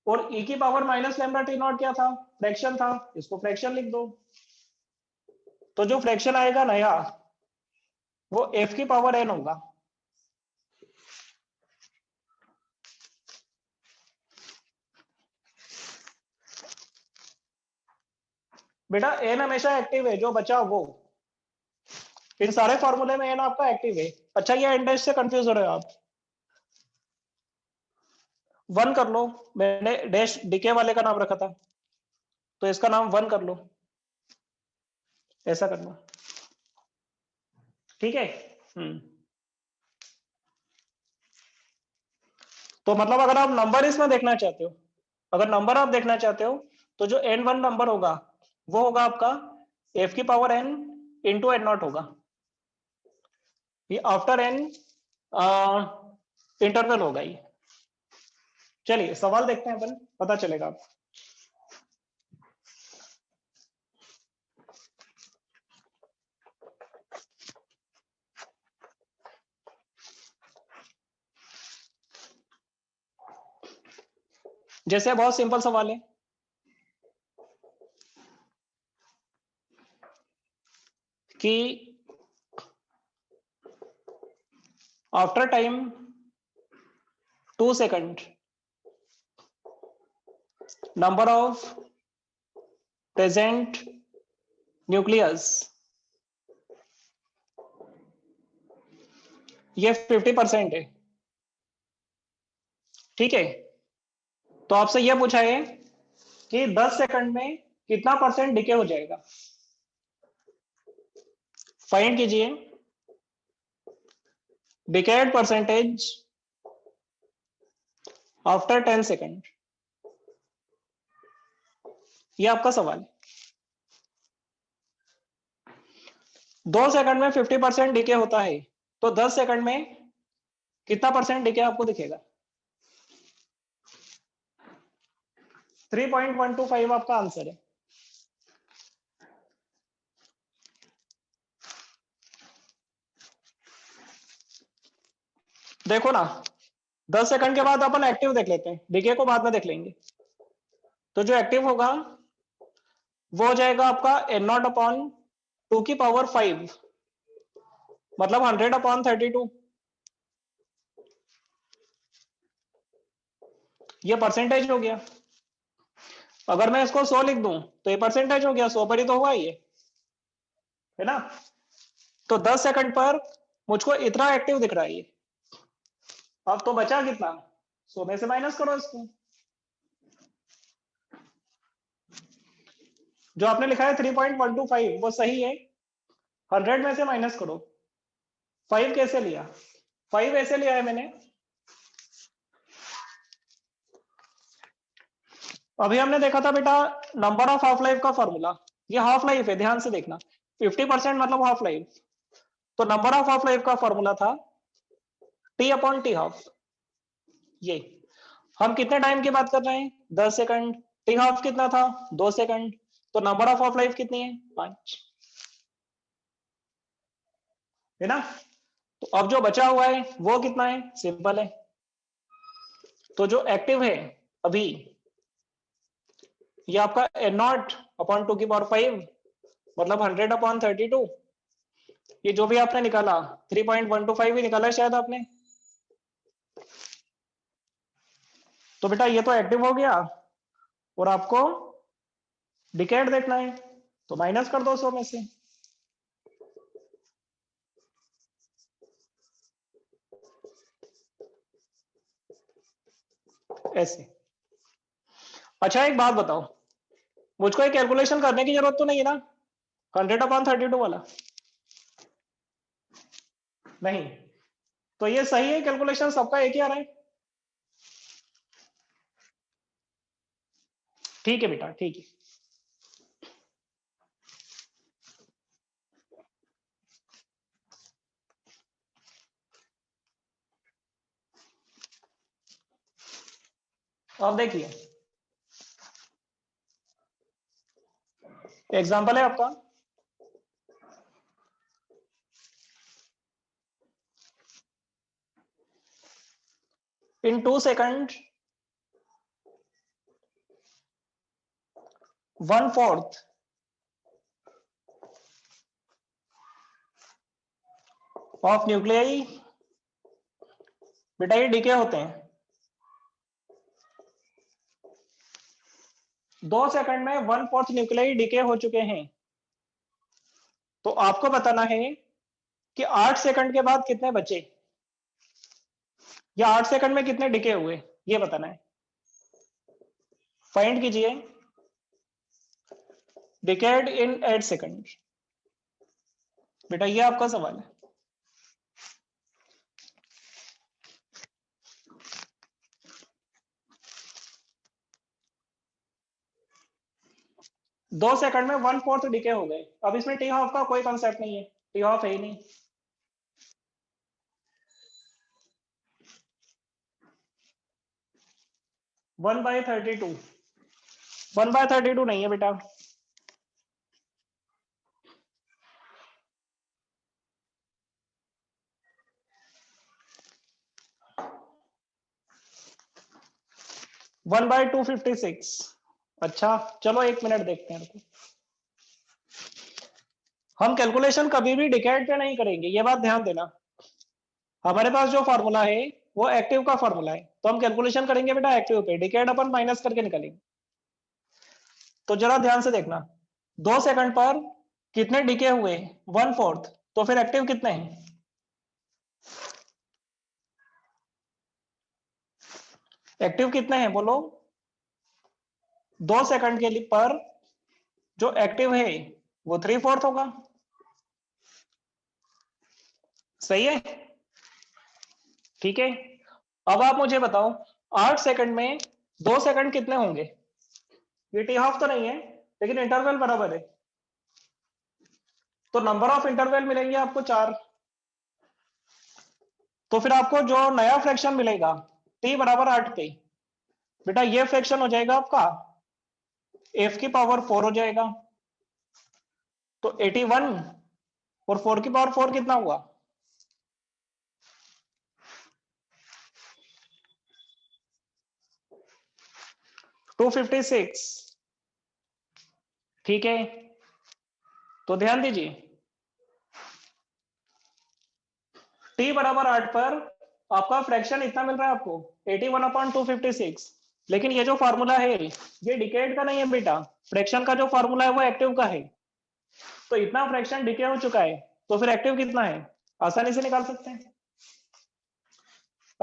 और e की power minus lambda T not क्या था, फ्रैक्शन था, इसको फ्रैक्शन लिख दो, तो जो फ्रैक्शन आएगा नया वो f की पावर n होगा। बेटा n हमेशा एक्टिव है, जो बचा वो, इन सारे फॉर्मूले में n आपका एक्टिव है। अच्छा ये n डैश से कंफ्यूज हो रहे हो आप, 1 कर लो, मैंने डैश डीके वाले का नाम रखा था तो इसका नाम 1 कर लो, ऐसा कर लो, ठीक है। तो मतलब अगर आप नंबर इसमें देखना चाहते हो, अगर नंबर आप देखना चाहते हो तो जो n1 नंबर होगा वो होगा आपका f की पावर n इंटू n0 होगा, ये आफ्टर n इंटरवल होगा ये। चलिए सवाल देखते हैं अपन, पता चलेगा आपको। जैसे बहुत सिंपल सवाल है कि after time 2 second number of present nucleus, ये 50% है, ठीक है। तो आपसे यह पूछा है कि 10 सेकंड में कितना परसेंट डिके हो जाएगा, फाइंड कीजिए डिकेड परसेंटेज आफ्टर 10 सेकंड, ये आपका सवाल है। 2 सेकंड में 50% डिके होता है, तो 10 सेकंड में कितना परसेंट डिके आपको दिखेगा, 3.125 आपका आंसर है। देखो ना 10 सेकंड के बाद अपन एक्टिव देख लेते हैं, डिके को बाद में देख लेंगे। तो जो एक्टिव होगा वो हो जाएगा आपका n0/2 की पावर 5, मतलब 100/32, ये परसेंटेज हो गया। अगर मैं इसको 100 लिख दूं तो ये परसेंटेज हो गया, 100 पर ही तो हुआ ये, है ना। तो 10 सेकंड पर मुझको इतना एक्टिव दिख रहा है ये, अब तो बचा कितना, 100 में से माइनस करो इसको, जो आपने लिखा है 3.125 वो सही है, 100 में से माइनस करो। 5 कैसे लिया, 5 ऐसे लिया है मैंने, अभी हमने देखा था बेटा नंबर ऑफ हाफ लाइफ का फॉर्मूला, ये हाफ लाइफ है, ध्यान से देखना 50% मतलब हाफ लाइफ। तो नंबर ऑफ हाफ लाइफ का फॉर्मूला था टी अपॉन टी हाफ। ये हम कितने टाइम की बात कर रहे हैं, 10 सेकंड। टी हाफ कितना था, 2 सेकंड। तो नंबर ऑफ हाफ लाइफ कितनी है, 5, है ना। तो अब जो बचा हुआ है वो कितना है, सिंपल है। तो जो एक्टिव है अभी ये आपका एन नॉट अपॉन 2⁵, मतलब 100/32। ये जो भी आपने निकाला 3.125 ही निकाला है शायद आपने। तो बेटा ये तो एक्टिव हो गया, और आपको डिकेड देखना है, तो माइनस कर दो 100 में से। ऐसे। अच्छा एक बात बताओ, मुझको एक कैलकुलेशन करने की जरूरत तो नहीं है ना, 100/32 वाला? नहीं। तो ये सही है, कैलकुलेशन सबका एक ही आ रहा है। ठीक है बेटा, ठीक है। अब देखिए एग्जाम्पल है आपका, इन 2 सेकंड 1/4 ऑफ न्यूक्लियाई, बेटा ये डीके होते हैं। 2 सेकंड में 1/4 न्यूक्लियाई डीके हो चुके हैं। तो आपको बताना है कि 8 सेकंड के बाद कितने बचे, या 8 सेकंड में कितने डीके हुए, ये बताना है। फाइंड कीजिए डिकेड इन 8 सेकंड। बेटा ये आपका सवाल है। दो सेकंड में 1/4 डीके हो गए। अब इसमें टी हाफ का कोई कंसेप्ट नहीं है, टी हाफ है ही नहीं। वन बाय 32, 1/32 नहीं है बेटा। One by 256। अच्छा चलो 1 मिनट देखते हैं। हम कैलकुलेशन कभी भी डिकेड पे नहीं करेंगे, ये बात ध्यान देना। हमारे पास जो फॉर्मूला है वो एक्टिव का फॉर्मूला है, तो हम कैलकुलेशन करेंगे बेटा एक्टिव पे, डिकेड अपन माइनस करके निकलेंगे। तो जरा ध्यान से देखना, 2 सेकंड पर कितने डीके हुए, 1/4। तो फिर एक्टिव कितने हैं, एक्टिव कितने हैं बोलो। 2 सेकंड के लिए पर जो एक्टिव है वो 3/4 होगा। सही है, ठीक है। अब आप मुझे बताओ 8 सेकंड में 2 सेकंड कितने होंगे, ये टी हाफ तो नहीं है लेकिन इंटरवल बराबर है, तो नंबर ऑफ इंटरवल मिलेंगे आपको 4। तो फिर आपको जो नया फ्रैक्शन मिलेगा t बराबर 8 पे, बेटा ये फ्रैक्शन हो जाएगा आपका f की पावर 4 हो जाएगा। तो 81 और 4 की पावर 4 कितना हुआ, 256। ठीक है, तो ध्यान दीजिए t बराबर 8 पर आपका फ्रैक्शन इतना मिल रहा है आपको 81/256। लेकिन ये जो फॉर्मूला है ये डिकेड का नहीं है बेटा, फ्रैक्शन का जो फॉर्मूला है वो एक्टिव का है। तो इतना फ्रैक्शन डिके हो चुका है, तो फिर एक्टिव कितना है आसानी से निकाल सकते हैं।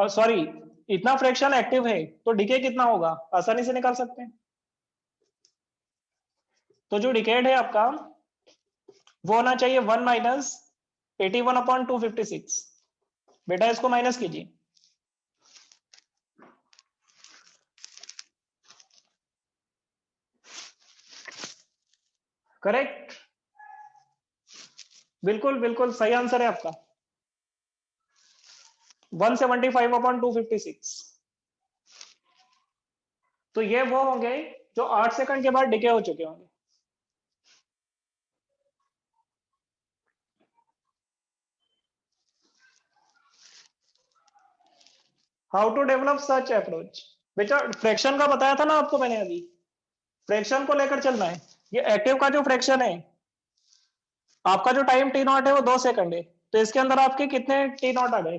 सॉरी, इतना फ्रैक्शन एक्टिव है तो डिके कितना होगा आसानी से निकाल सकते हैं। तो जो डिकेड है आपका वो होना चाहिए 1 माइनस 81/256। बेटा इसको माइनस कीजिए, करेक्ट, बिल्कुल बिल्कुल सही आंसर है आपका, 175/256। तो ये वो होंगे जो 8 सेकंड के बाद डिके हो चुके होंगे। How to develop such approach, बेटा फ्रैक्शन का बताया था ना आपको मैंने अभी, फ्रैक्शन को लेकर चलना है। ये एक्टिव का जो फ्रैक्शन है, आपका जो टाइम टी नॉट है वो 2 सेकंड है, तो इसके अंदर आपके कितने टी नॉट आ गए?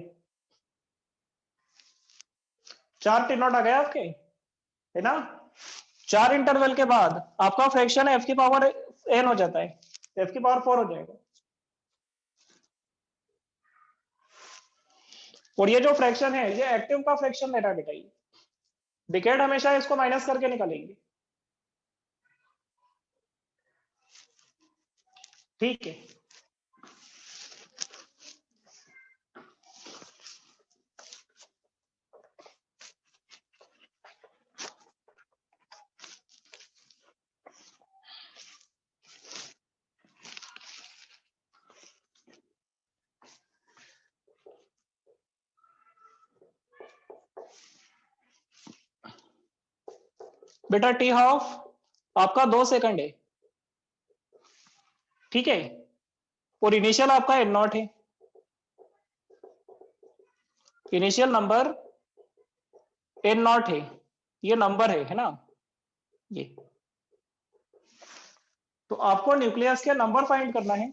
4 टी नॉट आ गए आपके, है ना? 4 इंटरवल के बाद आपका फ्रैक्शन एफ की पावर एन हो जाता है, एफ की पावर 4 हो जाएगा। और ये जो फ्रैक्शन है ये एक्टिव का फ्रैक्शन ले रहा है बेटा, ये डिकेड हमेशा इसको माइनस करके निकालेंगे, ठीक है। बेटा टी हाफ आपका 2 सेकंड है, ठीक है, और इनिशियल आपका एन नॉट है, इनिशियल नंबर एन नॉट है, ये नंबर है ना ये। तो आपको न्यूक्लियस के नंबर फाइंड करना है।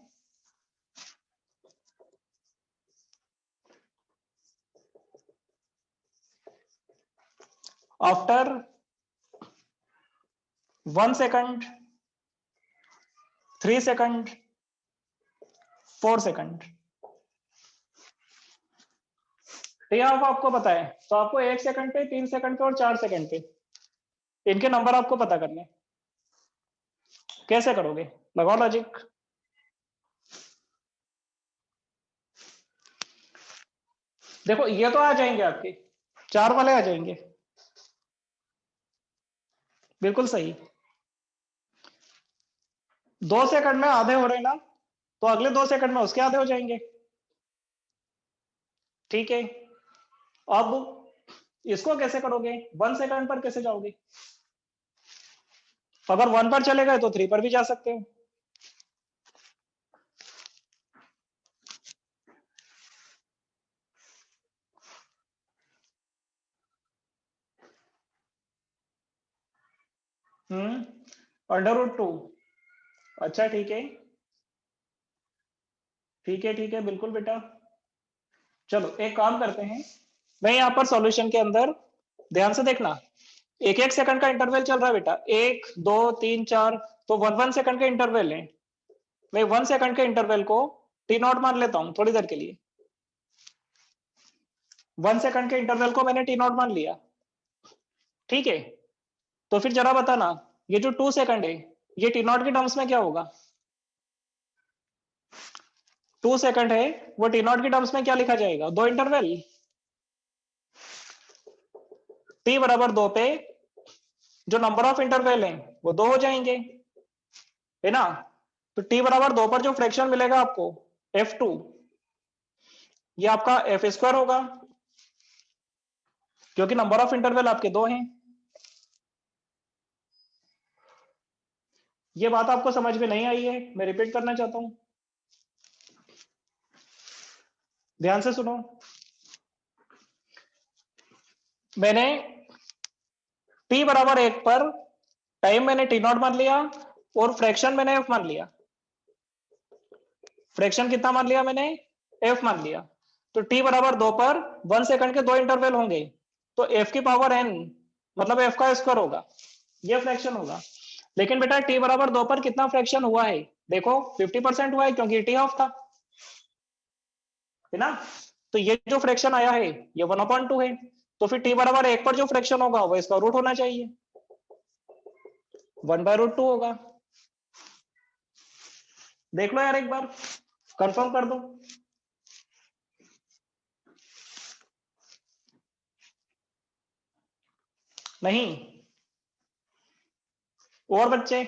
आफ्टर 1 सेकंड, 3 सेकंड, 4 सेकंड, ये आपको पता है, तो आपको 1 सेकंड पे, 3 सेकंड पे और 4 सेकंड पे इनके नंबर आपको पता करने। कैसे करोगे, लगाओ लॉजिक। देखो ये तो आ जाएंगे आपके, 4 वाले आ जाएंगे, बिल्कुल सही। 2 सेकंड में आधे हो रहे ना, तो अगले 2 सेकंड में उसके आधे हो जाएंगे, ठीक है। अब इसको कैसे करोगे, 1 सेकंड पर कैसे जाओगे? अगर 1 पर चले गए तो 3 पर भी जा सकते हो। √2, अच्छा ठीक है, ठीक है, ठीक है, बिल्कुल बेटा। चलो एक काम करते हैं, मैं यहाँ पर सॉल्यूशन के अंदर ध्यान से देखना, 1-1 सेकंड का इंटरवल चल रहा है बेटा, 1, 2, 3, 4, तो 1-1 सेकंड के इंटरवल है। मैं 1 सेकंड के इंटरवल को टी नॉट मान लेता हूँ थोड़ी देर के लिए, 1 सेकंड के इंटरवल को मैंने टी नॉट मान लिया, ठीक है। तो फिर जरा बताना, ये जो 2 सेकंड है ये टी नॉट के टर्म्स में क्या होगा? 2 सेकंड है वो टी नॉट के टर्म्स में क्या लिखा जाएगा? 2 इंटरवल, टी बराबर 2 पे जो नंबर ऑफ इंटरवल है वो 2 हो जाएंगे, है ना? तो टी बराबर 2 पर जो फ्रैक्शन मिलेगा आपको F2, ये आपका एफ स्क्वायर होगा, क्योंकि नंबर ऑफ इंटरवल आपके 2 हैं। ये बात आपको समझ में नहीं आई है, मैं रिपीट करना चाहता हूं, ध्यान से सुनो। मैंने टी बराबर 1 पर टाइम मैंने टी नॉट मान लिया और फ्रैक्शन मैंने एफ मान लिया, फ्रैक्शन कितना मान लिया मैंने? एफ मान लिया। तो टी बराबर 2 पर 1 सेकंड के 2 इंटरवल होंगे, तो एफ की पावर एन मतलब एफ का स्क्वायर होगा, ये फ्रैक्शन होगा। लेकिन बेटा टी बराबर 2 पर कितना फ्रैक्शन हुआ है? देखो 50% हुआ है, क्योंकि टी ऑफ था, है ना? तो ये जो फ्रैक्शन आया है ये 1/2 है, तो फिर टी बराबर 1 पर जो फ्रैक्शन होगा वो इसका रूट होना चाहिए, 1/√2 होगा। देख लो यार एक बार, कंफर्म कर दो। नहीं, और बच्चे?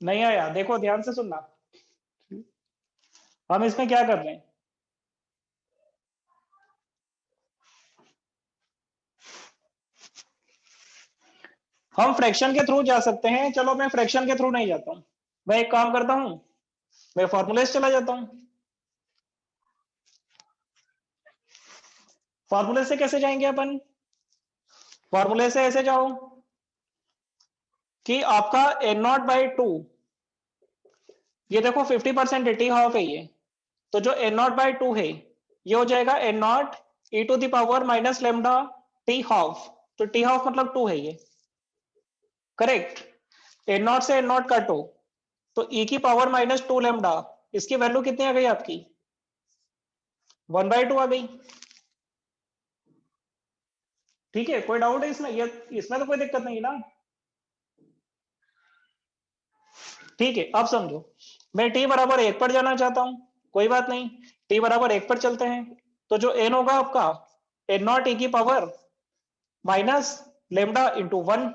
नहीं आया? देखो ध्यान से सुनना, हम इसमें क्या कर रहे हैं। हम फ्रैक्शन के थ्रू जा सकते हैं, चलो मैं फ्रैक्शन के थ्रू नहीं जाता हूं। मैं एक काम करता हूं, मैं फॉर्मूले से चला जाता हूं। फॉर्मूले से कैसे जाएंगे अपन? फॉर्मूले से ऐसे जाओ कि आपका एन नॉट बाई टू, ये देखो 50% टी हाफ है ये, तो जो एन नॉट बाई टू है ये हो जाएगा N not E to the power minus lambda T half. तो टी हाफ मतलब टू है ये, करेक्ट। एन नॉट से एन नॉट काटो तो ई की पावर माइनस टू लेमडा, इसकी वैल्यू कितनी आ गई आपकी? 1/2 आ गई। ठीक है, कोई डाउट है इसमें? ये इसमें तो कोई दिक्कत नहीं ना? ठीक है, अब समझो, मैं टी बराबर एक पर जाना चाहता हूं, कोई बात नहीं, टी बराबर एक पर चलते हैं। तो जो एन होगा आपका एन नॉट ई की power minus lambda into one.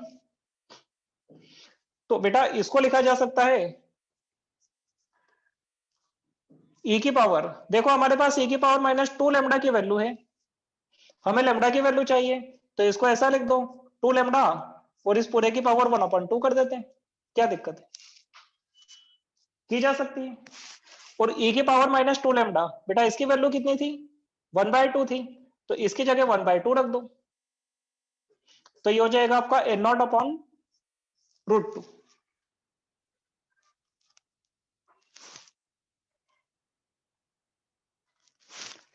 तो बेटा इसको लिखा जा सकता है ई की पावर, देखो हमारे पास ई की पावर माइनस टू लेमडा की वैल्यू है, हमें लेमडा की वैल्यू चाहिए, तो इसको ऐसा लिख दो, टू लेमडा, और इस पूरे की पावर 1/2 कर देते हैं। क्या दिक्कत है? की जा सकती है। और ई की पावर माइनस टू लेमडा, बेटा इसकी वैल्यू कितनी थी? 1/2 थी, तो इसकी जगह 1/2 रख दो, तो ये हो जाएगा आपका एन नॉट अपॉन √2।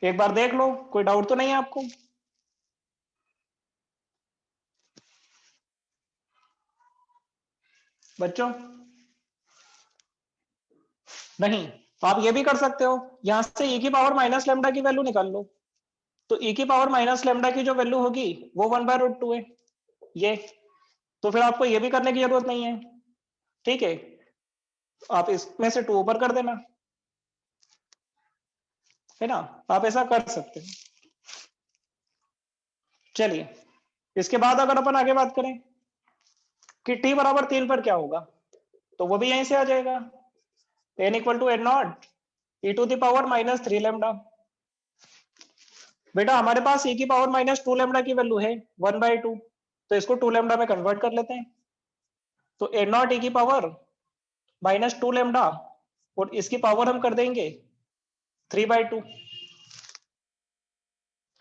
एक बार देख लो, कोई डाउट तो नहीं है आपको? बच्चों नहीं, तो आप ये भी कर सकते हो, यहां से ई की पावर माइनस लेमडा की वैल्यू निकाल लो, तो ई की पावर माइनस लेमडा की जो वैल्यू होगी वो 1/√2 है ये, तो फिर आपको ये भी करने की जरूरत नहीं है। ठीक है, आप इसमें से टू ऊपर कर देना, है ना? आप ऐसा कर सकते हो। चलिए, इसके बाद अगर अपन आगे बात करें कि t बराबर 3 पर क्या होगा, तो वो भी यहीं से आ जाएगा, n equal to N not E to the power minus 3 lambda. बेटा हमारे पास e की पावर माइनस 2 लेमडा की वैल्यू है 1/2, तो इसको 2 लेमडा में कन्वर्ट कर लेते हैं, तो एन नॉट ई की पावर माइनस 2 लेमडा, और इसकी पावर हम कर देंगे 3/2,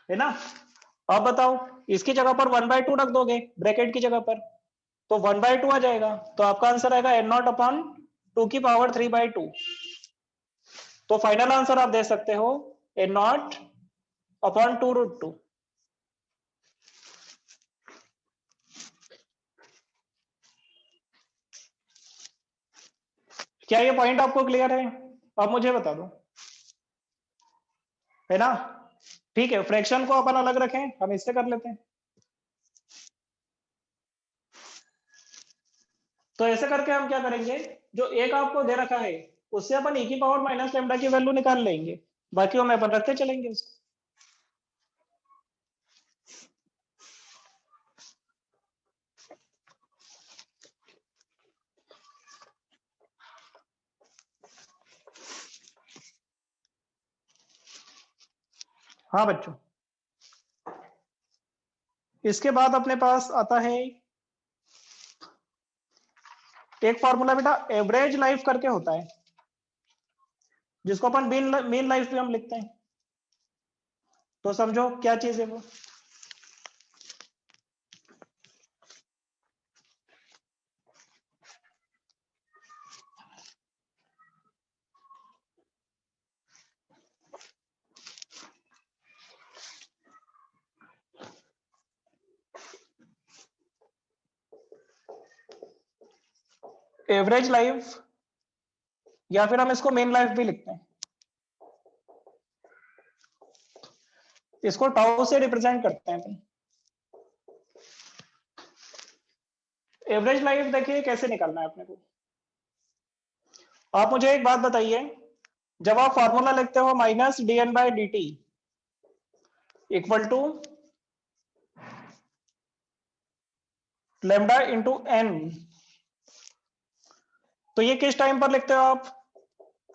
है ना? अब बताओ, इसकी जगह पर 1/2 रख दोगे ब्रैकेट की जगह पर, तो 1/2 आ जाएगा, तो आपका आंसर आएगा एन नॉट अपॉन 2 की पावर 3/2। तो फाइनल आंसर आप दे सकते हो एन नॉट अपॉन 2√2। क्या ये पॉइंट आपको क्लियर है? अब मुझे बता दो, है ना? ठीक है, फ्रैक्शन को अपन अलग रखें, हम इससे कर लेते हैं। तो ऐसे करके हम क्या करेंगे, जो एक आपको दे रखा है उससे अपन e की पावर माइनस लेमडा की वैल्यू निकाल लेंगे, बाकी वो मैं अपन रखते चलेंगे उसको। हाँ बच्चों, इसके बाद अपने पास आता है एक फॉर्मूला बेटा, एवरेज लाइफ करके होता है, जिसको अपन मीन लाइफ भी हम लिखते हैं। तो समझो क्या चीज है वो। एवरेज लाइफ, या फिर हम इसको मेन लाइफ भी लिखते हैं, इसको टाउ से रिप्रेजेंट करते हैं अपन। एवरेज लाइफ देखिए कैसे निकालना है अपने को। आप मुझे एक बात बताइए, जब आप फॉर्मूला लिखते हो minus dn/dt equal to lambda into N, तो ये किस टाइम पर लिखते हो आप?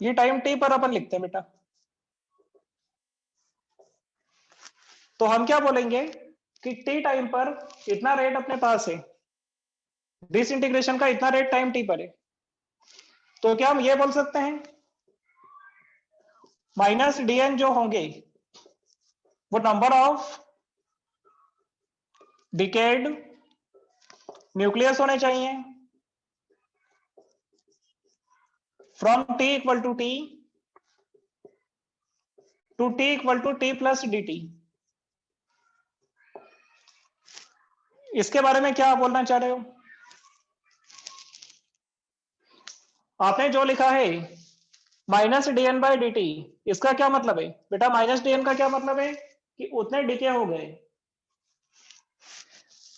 ये टाइम टी पर अपन लिखते हैं बेटा। तो हम क्या बोलेंगे कि टी टाइम पर इतना रेट अपने पास है, डिसइंटीग्रेशन का इतना रेट टाइम टी पर है। तो क्या हम ये बोल सकते हैं माइनस डीएन जो होंगे वो नंबर ऑफ डिकेड न्यूक्लियस होने चाहिए from T equal to T to T equal to T plus D T. इसके बारे में क्या बोलना चाह रहे हो? आपने जो लिखा है minus D N by D T, इसका क्या मतलब है बेटा? माइनस डी एन का क्या मतलब है कि उतने डिके हो गए।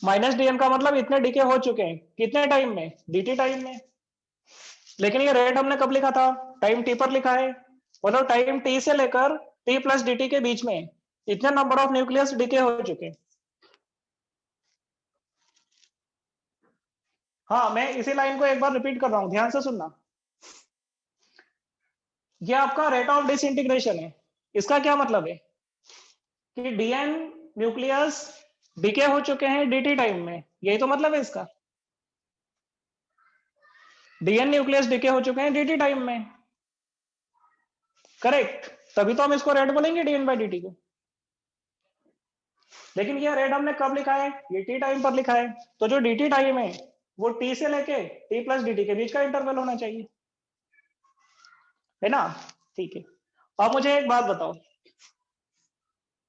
माइनस डी एन का मतलब इतने डिके हो चुके हैं, कितने टाइम में? dt टाइम में। लेकिन ये रेट हमने कब लिखा था? टाइम t पर लिखा है। मतलब टाइम t से लेकर t प्लस dt के बीच में इतने नंबर ऑफ न्यूक्लियस डिके हो चुके हैं। हाँ, मैं इसी लाइन को एक बार रिपीट कर रहा हूं, ध्यान से सुनना। ये आपका रेट ऑफ डिसइंटीग्रेशन है। इसका क्या मतलब है कि डीएन न्यूक्लियस डिके हो चुके हैं dt टाइम में, यही तो मतलब है इसका। डीएन न्यूक्लियस डिके हो चुके हैं dt टाइम में, करेक्ट। तभी तो हम इसको रेट बोलेंगे डीएन बाई dt को। लेकिन ये रेट हमने कब लिखा है? ये टी टाइम पर लिखा है। तो जो dt टाइम है वो t से लेके t प्लस dt के बीच का इंटरवल होना चाहिए, है ना? ठीक है। अब मुझे एक बात बताओ,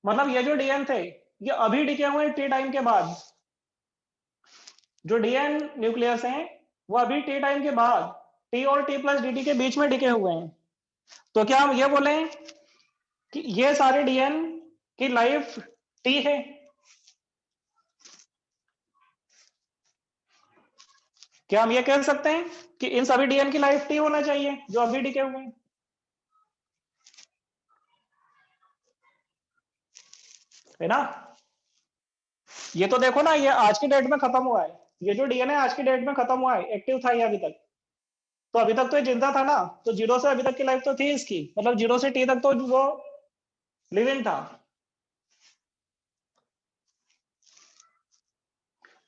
मतलब ये जो डीएन थे ये अभी डिके हुए टी टाइम के बाद। जो डीएन न्यूक्लियस हैं वो अभी टी टाइम के बाद टी और टी प्लस dt के बीच में डिके हुए हैं। तो क्या हम ये बोलें कि ये सारे डीएन की लाइफ टी है? क्या हम ये कह सकते हैं कि इन सभी डीएन की लाइफ टी होना चाहिए जो अभी डिके हुए हैं? है ना? ये तो देखो ना, ये आज की डेट में खत्म हुआ है। ये जो डीएन है आज की डेट में खत्म हुआ है, एक्टिव था ये अभी तक। तो अभी तक तो ये जिंदा था ना, तो जीरो से अभी तक की लाइफ तो थी इसकी, मतलब जीरो से टी तक तो वो लिविंग था।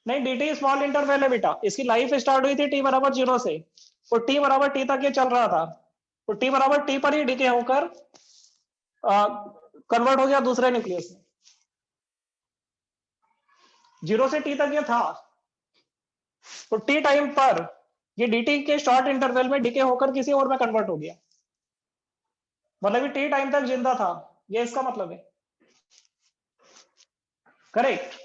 नहीं, dt स्मॉल इंटरवल है बेटा, इसकी लाइफ स्टार्ट हुई थी t बराबर जीरो से और t बराबर t तक ये चल रहा था। तो t बराबर t पर ही डिके होकर कन्वर्ट हो गया दूसरे न्यूक्लियस में। जीरो से t तक ये था, तो t टाइम पर ये dt के शॉर्ट इंटरवल में डिके होकर किसी और में कन्वर्ट हो गया। मतलब ये t टाइम तक जिंदा था, ये इसका मतलब है, करेक्ट।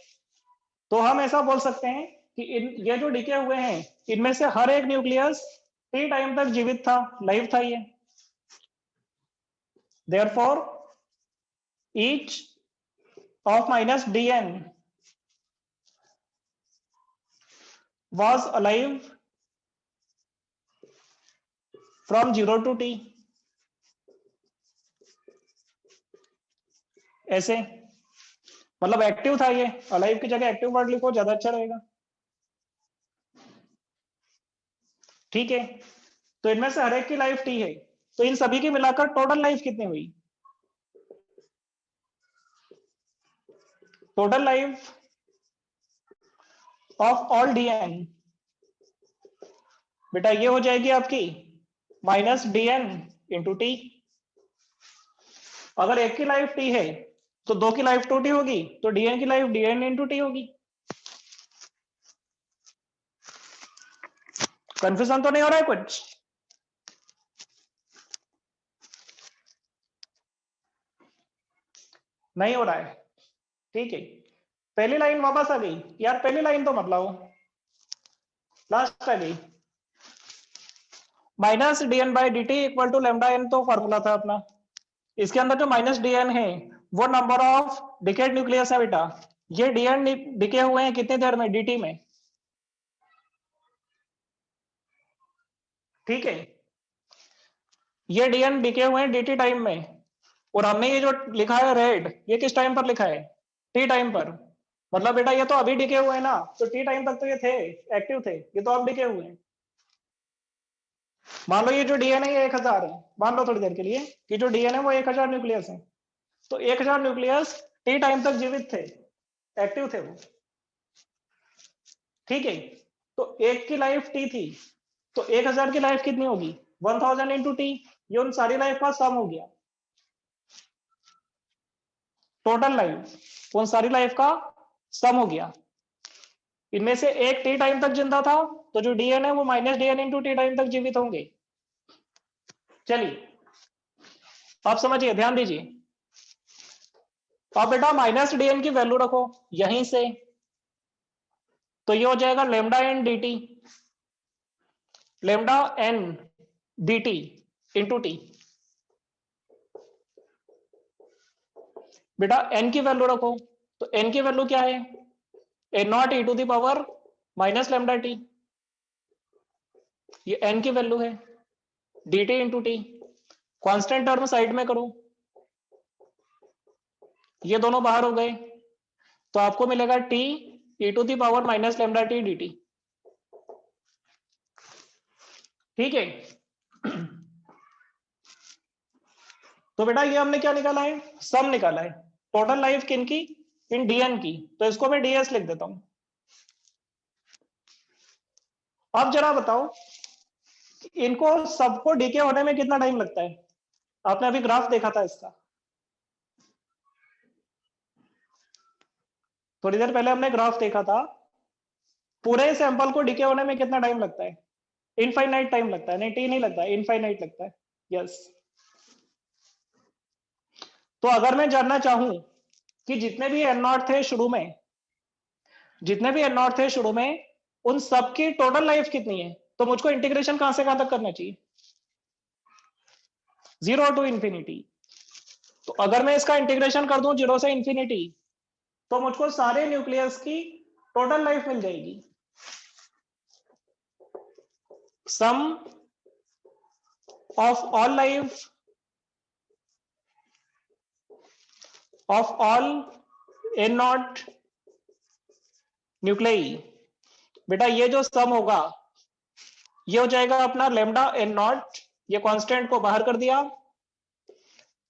तो हम ऐसा बोल सकते हैं कि ये जो डिके हुए हैं इनमें से हर एक न्यूक्लियस टी टाइम तक जीवित था, लाइव था ये। Therefore each of minus dn was alive from 0 to t। ऐसे मतलब एक्टिव था ये, अलाइव की जगह एक्टिव वर्ड लिखो, ज्यादा अच्छा रहेगा। ठीक है, तो इनमें से हर एक की लाइफ टी है, तो इन सभी की मिलाकर टोटल लाइफ कितनी हुई? Total life of all DN बेटा ये हो जाएगी आपकी माइनस डीएन इंटू टी। अगर एक की लाइफ टी है तो दो की लाइफ टू टी होगी, तो डीएन की लाइफ डीएन इंटू टी होगी। कंफ्यूजन तो नहीं हो रहा है कुछ? नहीं हो रहा है, ठीक है। पहली लाइन वापस आ गई यार, पहली लाइन तो मत लाओ, लास्ट आ गई। Minus D N by D T equal to lambda N तो फॉर्मूला था अपना। इसके अंदर जो माइनस डी एन है वो नंबर ऑफ डिकेड न्यूक्लियस है बेटा। ये डीएन डिके हुए हैं कितनी देर में? dt में, ठीक है। ये डीएन डिके हुए हैं dt टाइम में, और हमने ये जो लिखा है रेड, ये किस टाइम पर लिखा है? टी टाइम पर। मतलब बेटा ये तो अभी डिके हुए हैं ना, तो टी टाइम तक तो ये थे, एक्टिव थे, ये तो अब डिके हुए हैं। मान लो ये जो डीएनए ये 1000 है, मान लो थोड़ी देर के लिए कि जो डीएनए वो 1000 न्यूक्लियस है, तो 1000 न्यूक्लियस टी टाइम तक जीवित थे, एक्टिव थे वो, ठीक है। तो एक की लाइफ टी थी, तो 1000 की लाइफ कितनी होगी? 1000 इंटू टी, ये उन सारी लाइफ का सम हो गया, टोटल लाइफ उन सारी लाइफ का सम हो गया। इनमें से एक टी टाइम तक जिंदा था, तो जो डीएन है वो minus DN into T time तक जीवित होंगे। चलिए आप समझिए, ध्यान दीजिए। अब बेटा माइनस डीएन की वैल्यू रखो यहीं से, तो ये हो जाएगा lambda N D T, lambda N D T into T. बेटा एन की वैल्यू रखो, तो एन की वैल्यू क्या है? N not E to the power minus lambda T, ये एन की वैल्यू है, D T into T. Constant term side में करो, ये दोनों बाहर हो गए, तो आपको मिलेगा T E to the power minus lambda T D T, ठीक है। तो बेटा ये हमने क्या निकाला है? सम निकाला है, टोटल लाइफ किन की? इन डीएन की, तो इसको मैं डीएस लिख देता हूं। अब जरा बताओ इनको सबको डीके होने में कितना टाइम लगता है? आपने अभी ग्राफ देखा था इसका, थोड़ी देर पहले हमने ग्राफ देखा था, पूरे सैंपल को डीके होने में कितना टाइम लगता है? इनफाइनाइट टाइम लगता है, नहीं टी नहीं लगता, इनफाइनाइट लगता है, यस। तो अगर मैं जानना चाहूं कि जितने भी एन नॉट थे शुरू में, जितने भी एन नॉट थे शुरू में, उन सबकी टोटल लाइफ कितनी है, तो मुझको इंटीग्रेशन कहां से कहां तक करना चाहिए? 0 टू इंफिनिटी। तो अगर मैं इसका इंटीग्रेशन कर दूं 0 से इंफिनिटी, तो मुझको सारे न्यूक्लियस की टोटल लाइफ मिल जाएगी, sum of all life of all N naught nuclei. बेटा ये जो सम होगा ये हो जाएगा अपना लेमडा एन नॉट, ये कांस्टेंट को बाहर कर दिया,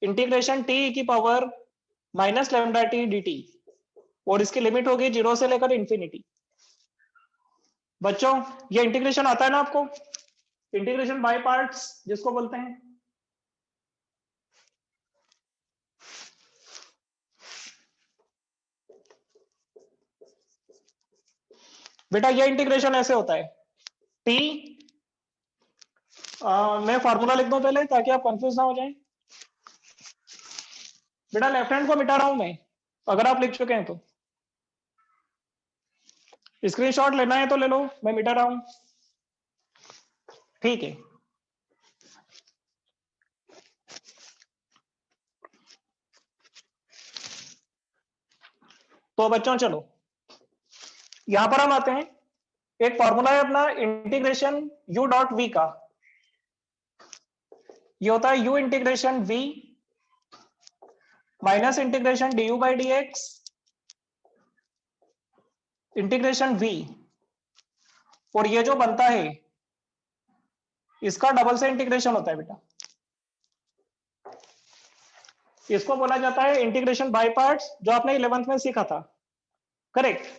इंटीग्रेशन टी की power minus lambda T D T, और इसकी लिमिट होगी 0 से लेकर इंफिनिटी। बच्चों ये इंटीग्रेशन आता है ना आपको, इंटीग्रेशन बाय पार्ट्स जिसको बोलते हैं। बेटा ये इंटीग्रेशन ऐसे होता है, टी मैं फार्मूला लिख दूं पहले ताकि आप कंफ्यूज ना हो जाएं। बेटा लेफ्ट हैंड को मिटा रहा हूं मैं, अगर आप लिख चुके हैं तो स्क्रीनशॉट लेना है तो ले लो, मैं मिटा रहा हूं, ठीक है। तो बच्चों चलो यहां पर हम आते हैं, एक फॉर्मूला है अपना इंटीग्रेशन u डॉट v का, ये होता है u integration v minus integration D you by D x integration v, और ये जो बनता है इसका डबल से इंटीग्रेशन होता है बेटा, इसको बोला जाता है इंटीग्रेशन बाय पार्ट्स, जो आपने 11th में सीखा था, करेक्ट।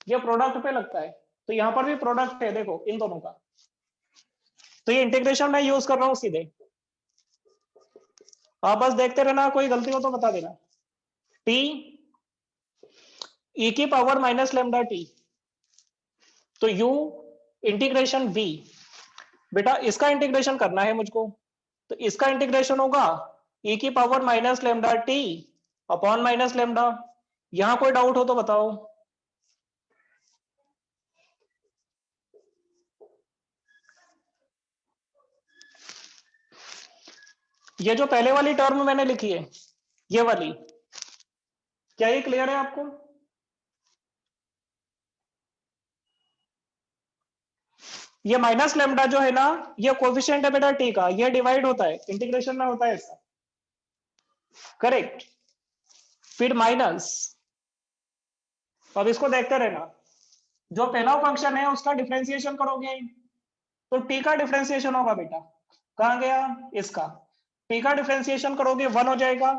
ये प्रोडक्ट पे लगता है, तो यहां पर भी प्रोडक्ट है देखो इन दोनों का, तो ये इंटीग्रेशन मैं यूज कर रहा हूं सीधे, आप बस देखते रहना, कोई गलती हो तो बता देना। टी ई की पावर माइनस लेमडा टी, तो यू इंटीग्रेशन वी, बेटा इसका इंटीग्रेशन करना है मुझको, तो इसका इंटीग्रेशन होगा ई की power minus lambda T upon minus lambda. यहां कोई डाउट हो तो बताओ। ये जो पहले वाली टर्म मैंने लिखी है ये वाली, क्या ये क्लियर है आपको? ये माइनस लेमडा जो है ना, ये कोफिशिएंट है बेटा टी का, ये डिवाइड होता है, इंटीग्रेशन में होता है ऐसा, करेक्ट। फिर माइनस, अब इसको देखते रहना, जो पहला फंक्शन है उसका डिफरेंशिएशन करोगे, तो टी का डिफरेंशिएशन होगा बेटा, कहां गया इसका, टी का डिफरेंशिएशन करोगे 1 हो जाएगा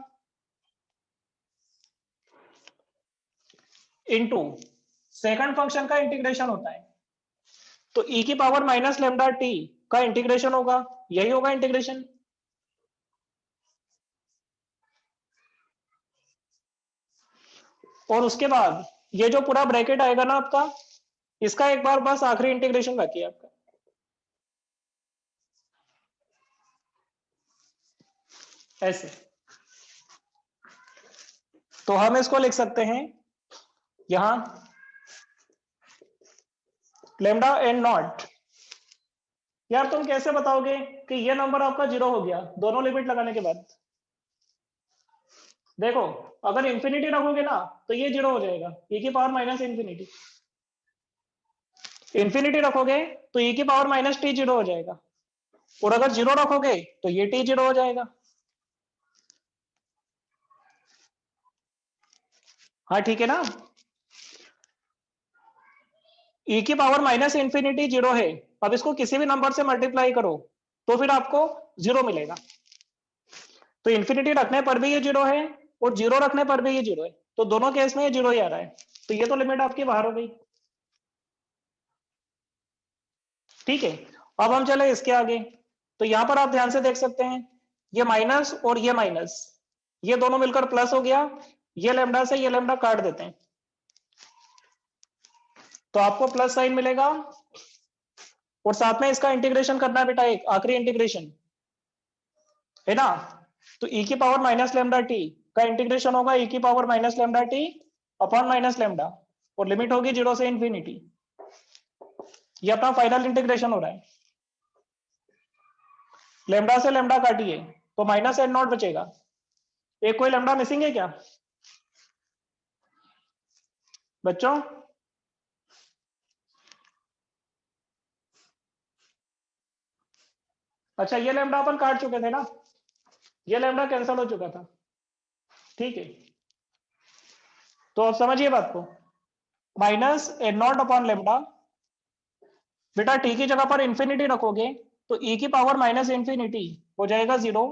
इनटू सेकंड फंक्शन का इंटीग्रेशन होता है, तो e की पावर माइनस लेमडा टी का इंटीग्रेशन होगा, यही होगा इंटीग्रेशन। और उसके बाद ये जो पूरा ब्रैकेट आएगा ना आपका, इसका एक बार बस आखिरी इंटीग्रेशन बाकी है आपका, ऐसे। तो हम इसको लिख सकते हैं यहां लेमडा एन नॉट। यार तुम कैसे बताओगे कि ये नंबर आपका 0 हो गया दोनों लिमिट लगाने के बाद? देखो, अगर इंफिनिटी रखोगे ना तो ये 0 हो जाएगा, e की पावर माइनस इंफिनिटी। इंफिनिटी रखोगे तो e की पावर माइनस टी 0 हो जाएगा, और अगर 0 रखोगे तो ये टी 0 हो जाएगा। हाँ ठीक है ना, e की पावर माइनस इंफिनिटी 0 है, अब इसको किसी भी नंबर से मल्टीप्लाई करो तो फिर आपको 0 मिलेगा। तो इंफिनिटी रखने पर भी ये 0 है और 0 रखने पर भी ये 0 है, तो दोनों केस में ये 0 ही आ रहा है, तो ये तो लिमिट आपकी बाहर हो गई। ठीक है, अब हम चले इसके आगे। तो यहां पर आप ध्यान से देख सकते हैं, ये माइनस और ये माइनस, ये दोनों मिलकर प्लस हो गया, ये लेमडा से ये लेमडा काट देते हैं, तो आपको प्लस साइन मिलेगा। और साथ में इसका इंटीग्रेशन करना है बेटा, एक आखिरी इंटीग्रेशन है ना, तो e की पावर माइनस लेमडा टी का इंटीग्रेशन होगा e की power minus lambda T upon minus lambda, और लिमिट होगी 0 से इंफिनिटी। ये अपना फाइनल इंटीग्रेशन हो रहा है, लेमडा से लेमडा काटिए तो माइनस एन नॉट बचेगा, एक कोई लेमडा मिसिंग है क्या बच्चों? अच्छा, ये लेमडा अपन काट चुके थे ना, ये लेमडा कैंसिल हो चुका था। ठीक है, तो अब समझिए बात को, minus N not upon lambda, बेटा टी की जगह पर इंफिनिटी रखोगे तो e की पावर माइनस इंफिनिटी हो जाएगा 0,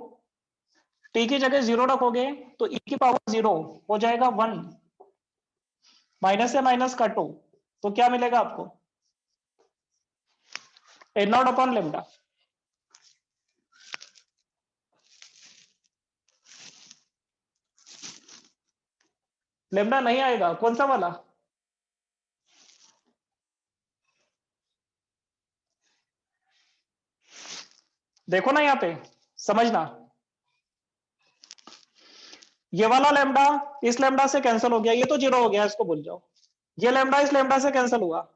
टी की जगह 0 रखोगे तो e की पावर 0 हो जाएगा 1, माइनस से माइनस काटो तो क्या मिलेगा आपको, N not upon lambda. Lambda नहीं आएगा, कौन सा वाला? देखो ना यहाँ पे, समझना, ये वाला लेमडा इस लेमडा से कैंसिल हो गया, ये तो 0 हो गया, इसको भूल जाओ। ये लेमडा इस लेमडा से कैंसिल हुआ,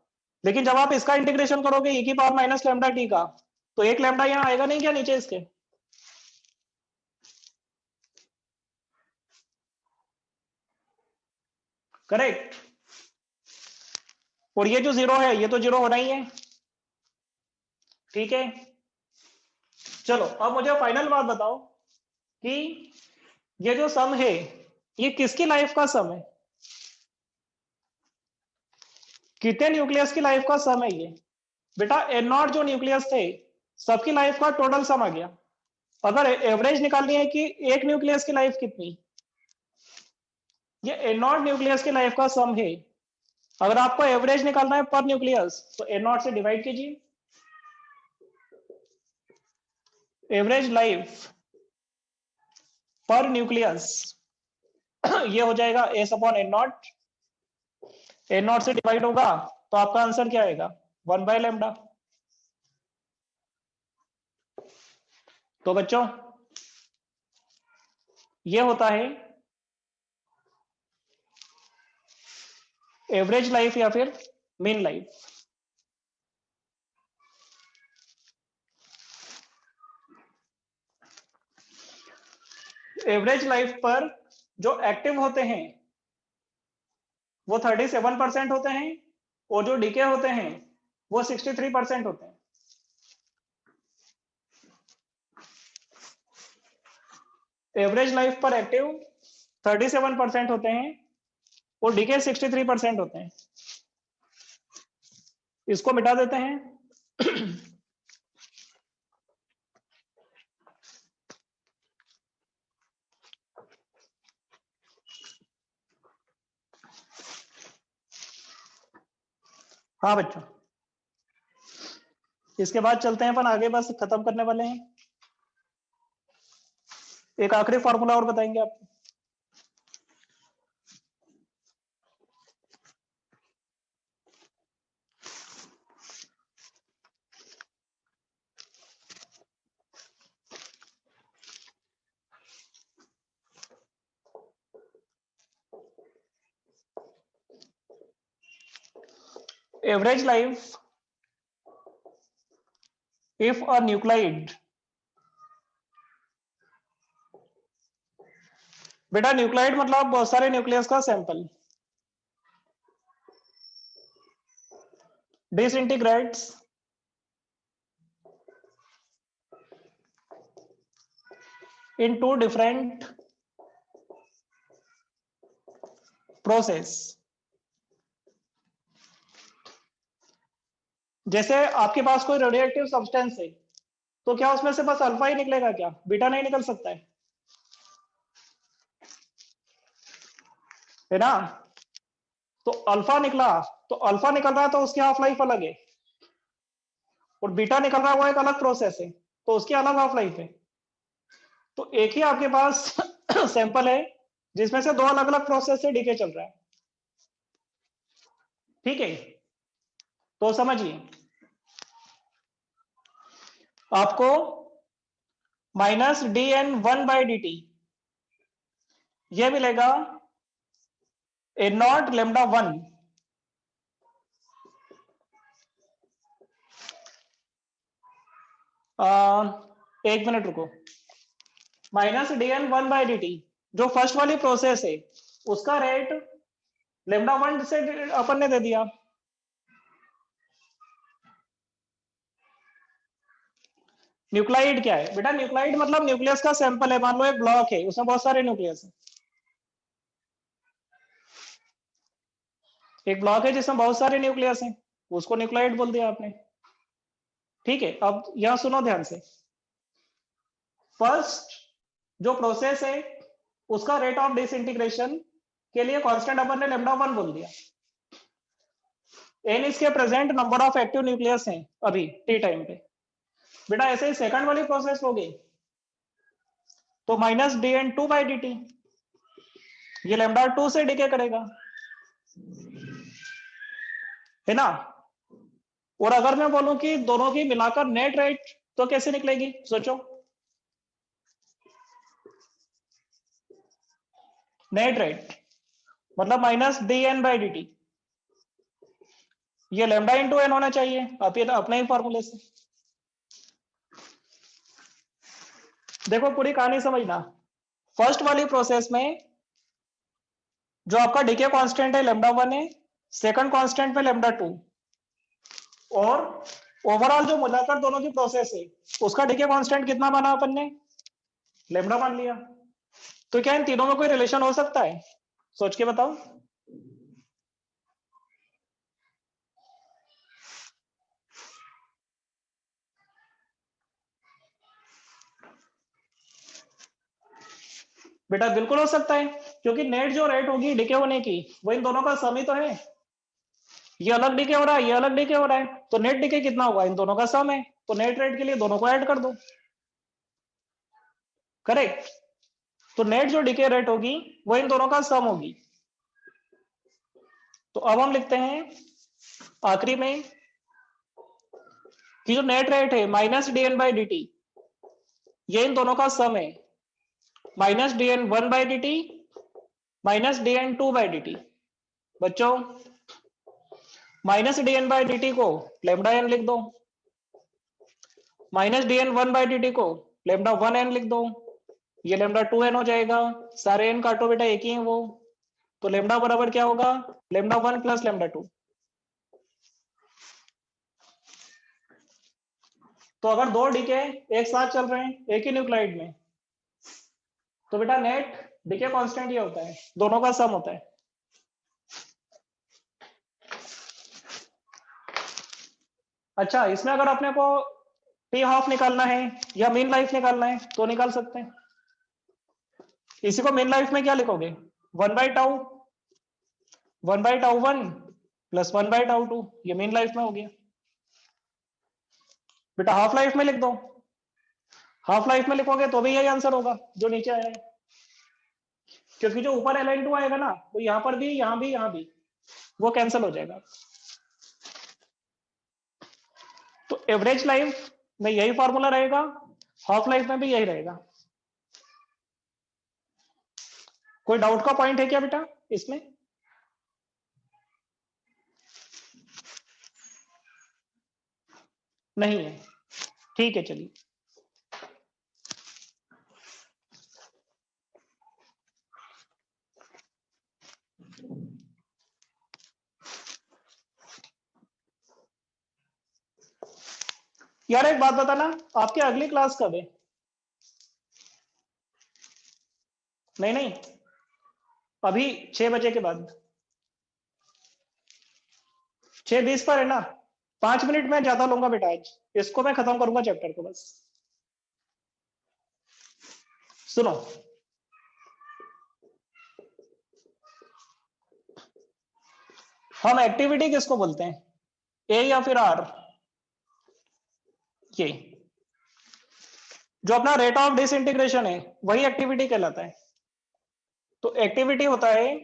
लेकिन जब आप इसका इंटीग्रेशन करोगे e की पावर माइनस लेमडा टी का, तो एक लेमडा यहाँ आएगा नहीं क्या नीचे इसके? करेक्ट, और ये जो 0 है ये तो 0 होना ही है। ठीक है, चलो अब मुझे फाइनल बात बताओ कि ये जो सम है ये किसकी लाइफ का सम है, कितने न्यूक्लियस की लाइफ का सम है ये? बेटा एन नॉट जो न्यूक्लियस थे सबकी लाइफ का टोटल सम आ गया। अगर एवरेज निकालनी है कि एक न्यूक्लियस की लाइफ कितनी, ये एन नॉट न्यूक्लियस की लाइफ का सम है। अगर आपको एवरेज निकालना है पर न्यूक्लियस तो एन नॉट से डिवाइड कीजिए, एवरेज लाइफ पर न्यूक्लियस ये हो जाएगा S upon N not, N not से डिवाइड होगा तो आपका आंसर क्या आएगा 1 बाय लेमडा। तो बच्चों ये होता है एवरेज लाइफ या फिर मीन लाइफ। एवरेज लाइफ पर जो एक्टिव होते हैं वो 37% होते हैं, और जो डीके होते हैं वो 63% होते हैं। एवरेज लाइफ पर एक्टिव 37% होते हैं और डीके 63% होते हैं। इसको मिटा देते हैं हाँ बच्चों, इसके बाद चलते हैं अपन आगे, बस खत्म करने वाले हैं। एक आखिरी फॉर्मूला और बताएंगे आपको। Average life if a nuclide, बेटा न्यूक्लाइड मतलब बहुत सारे न्यूक्लियस का sample, डिसइंटीग्रेट्स in two different process। जैसे आपके पास कोई रेडियो एक्टिव सब्सटेंस है, तो क्या उसमें से बस अल्फा ही निकलेगा क्या, बीटा नहीं निकल सकता है ना? तो अल्फा निकला, तो अल्फा निकल रहा है तो उसकी हाफ लाइफ अलग है, और बीटा निकल रहा है वो एक अलग प्रोसेस है, तो उसकी अलग हाफ लाइफ है। तो एक ही आपके पास सैंपल है जिसमें से दो अलग अलग प्रोसेस से डीके चल रहा है, ठीक है? तो समझिए, आपको minus D N one by D T यह मिलेगा ए नॉट लेमडा वन एक मिनट रुको, minus D N one by D T जो फर्स्ट वाली प्रोसेस है उसका रेट लेमडा वन से अपन ने दे दिया। न्यूक्लाइड क्या है बेटा? न्यूक्लाइड मतलब न्यूक्लियस का सैंपल है, मान लो एक ब्लॉक है उसमें बहुत सारे न्यूक्लियस है, एक ब्लॉक है जिसमें बहुत सारे न्यूक्लियस हैं, उसको न्यूक्लाइड बोल दिया आपने, ठीक है? अब यहां सुनो ध्यान से, फर्स्ट जो प्रोसेस है उसका रेट ऑफ डिसइंटीग्रेशन के लिए कांस्टेंट अपन ने लेमडा वन बोल दिया, एन इसके present number of active nucleus हैं अभी टी टाइम पे। बेटा ऐसे ही सेकंड वाली प्रोसेस होगी तो minus D N two by D T, ये लेमडा टू से डीके करेगा, है ना? और अगर मैं बोलूं कि दोनों की मिलाकर नेट रेट तो कैसे निकलेगी, सोचो। नेट रेट मतलब minus D N by D T, ये लेमडा इंटू एन होना चाहिए, आप ये अपने ही फॉर्मूले से देखो, पूरी कहानी समझना। फर्स्ट वाली प्रोसेस में जो आपका डीके कांस्टेंट है लेमडा वन है, सेकंड कांस्टेंट में लेमडा टू, और ओवरऑल जो मिलाकर दोनों की प्रोसेस है उसका डीके कांस्टेंट कितना माना अपन ने? लेमडा मान लिया। तो क्या इन तीनों में कोई रिलेशन हो सकता है? सोच के बताओ। बेटा बिल्कुल हो सकता है, क्योंकि नेट जो रेट होगी डीके होने की वो इन दोनों का सम ही तो है। ये अलग डीके हो रहा है, ये अलग डीके हो रहा है, तो नेट डीके कितना होगा? इन दोनों का सम है, तो नेट रेट के लिए दोनों को ऐड कर दो, करेक्ट? तो नेट जो डीके रेट होगी वो इन दोनों का सम होगी। तो अब हम लिखते हैं आखिरी में कि जो नेट रेट है minus D N by D T, ये इन दोनों का सम है, minus D N one by D T minus D N two by D T. बच्चों minus D N by D T को लेमडा एन लिख दो, minus D N one by D T को लेमडा वन एन लिख दो, ये लेमडा टू एन हो जाएगा, सारे एन काटो बेटा एक ही है वो, तो लेमडा बराबर क्या होगा? Lambda one plus lambda two. तो अगर दो डीके एक साथ चल रहे हैं एक ही न्यूक्लाइड में, तो बेटा नेट डीके कांस्टेंट ये होता है, दोनों का सम होता है। अच्छा, इसमें अगर अपने को टी हाफ निकालना है या मीन लाइफ निकालना है तो निकाल सकते हैं। इसी को मीन लाइफ में क्या लिखोगे? वन बाई टाउ वन +1/τ2, ये मीन लाइफ में हो गया बेटा। हाफ लाइफ में लिख दो, हाफ लाइफ में लिखोगे तो भी यही आंसर होगा जो नीचे आया है, क्योंकि जो ऊपर ln2 आएगा ना वो यहाँ पर भी, यहाँ भी, यहाँ भी, वो कैंसिल हो जाएगा। तो एवरेज लाइफ में यही फॉर्मूला रहेगा, हाफ लाइफ में भी यही रहेगा। कोई डाउट का पॉइंट है क्या बेटा इसमें? नहीं है, ठीक है चलिए। यार एक बात बताना, आपकी अगली क्लास कब है? नहीं नहीं, अभी 6 बजे के बाद, 6:20 पर है ना। 5 मिनट में ज्यादा लूंगा बेटा, आज इसको मैं खत्म करूंगा चैप्टर को बस। सुनो, हम एक्टिविटी किसको बोलते हैं, ए या फिर आर? ये जो अपना रेट ऑफ डिसइंटीग्रेशन है वही एक्टिविटी कहलाता है। तो एक्टिविटी होता है,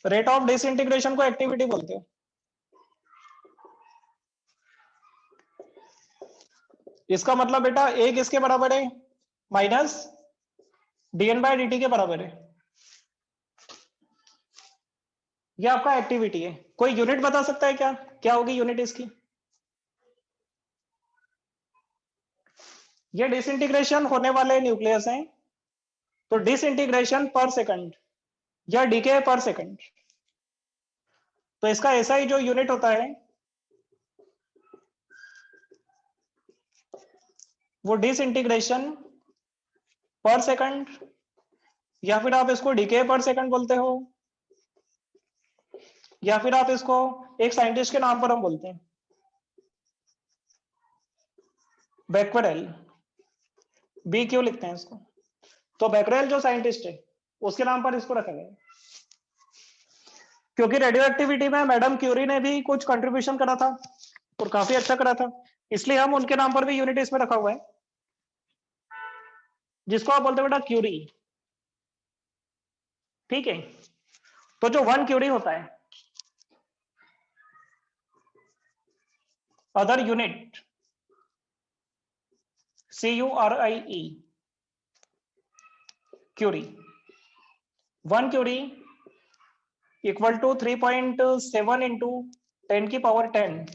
रेट ऑफ डिसइंटीग्रेशन को एक्टिविटी बोलते हैं। इसका मतलब बेटा ए किसके बराबर है, माइनस dn/dt के बराबर है। ये आपका एक्टिविटी है। कोई यूनिट बता सकता है क्या, क्या होगी यूनिट इसकी? ये डिसइंटीग्रेशन होने वाले न्यूक्लियस हैं, तो डिसइंटीग्रेशन पर सेकंड या डीके पर सेकंड। तो इसका ऐसा ही जो यूनिट होता है वो डिसइंटीग्रेशन पर सेकंड, या फिर आप इसको डीके पर सेकंड बोलते हो, या फिर आप इसको एक साइंटिस्ट के नाम पर हम बोलते हैं बेक्वेरेल। बी क्यों लिखते हैं इसको? तो बेक्वेरेल जो साइंटिस्ट है उसके नाम पर इसको रखा गया, क्योंकि रेडियो एक्टिविटी में मैडम क्यूरी ने भी कुछ कंट्रीब्यूशन करा था और काफी अच्छा करा था, इसलिए हम उनके नाम पर भी यूनिट इसमें रखा हुआ है, जिसको आप बोलते हैं बेटा क्यूरी। ठीक है, तो जो 1 क्यूरी होता है, other unit CURIE, curie, 1 curie equal to 3.7 into 10⁻10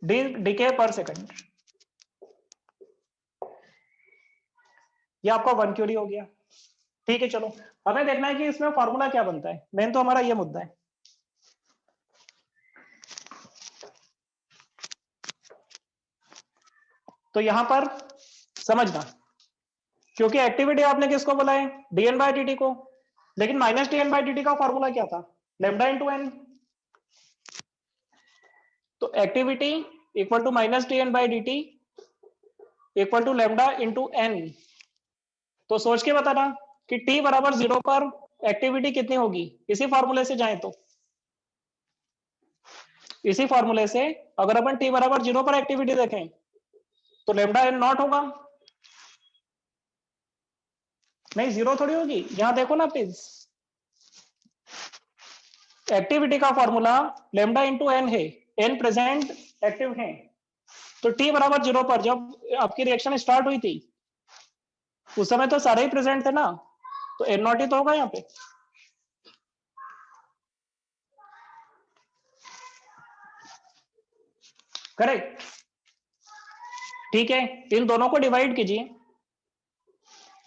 decay per second. ये आपका 1 क्यूरी हो गया। ठीक है, चलो हमें देखना है कि इसमें फॉर्मूला क्या बनता है, मेन तो हमारा ये मुद्दा है। तो यहां पर समझना, क्योंकि एक्टिविटी आपने किसको बोला है, dn/dt को, लेकिन माइनस dn/dt का फॉर्मूला क्या था, लैम्डा इंटू एन। तो activity equal to minus dn/dt equal to lambda into N. तो सोच के बताना कि t बराबर 0 पर एक्टिविटी कितनी होगी, इसी फॉर्मूले से जाए तो, इसी फॉर्मूले से अगर अपन t बराबर 0 पर एक्टिविटी देखें तो लैम्डा एन नॉट होगा। नहीं, 0 थोड़ी होगी, यहां देखो ना प्लीज, एक्टिविटी का फॉर्मूला लैम्डा इंटू एन है, एन प्रेजेंट एक्टिव है। तो t बराबर 0 पर जब आपकी रिएक्शन स्टार्ट हुई थी उस समय तो सारे ही प्रेजेंट थे ना, तो एन नॉट ही तो होगा यहाँ पे। करेक्ट, ठीक है। इन दोनों को डिवाइड कीजिए,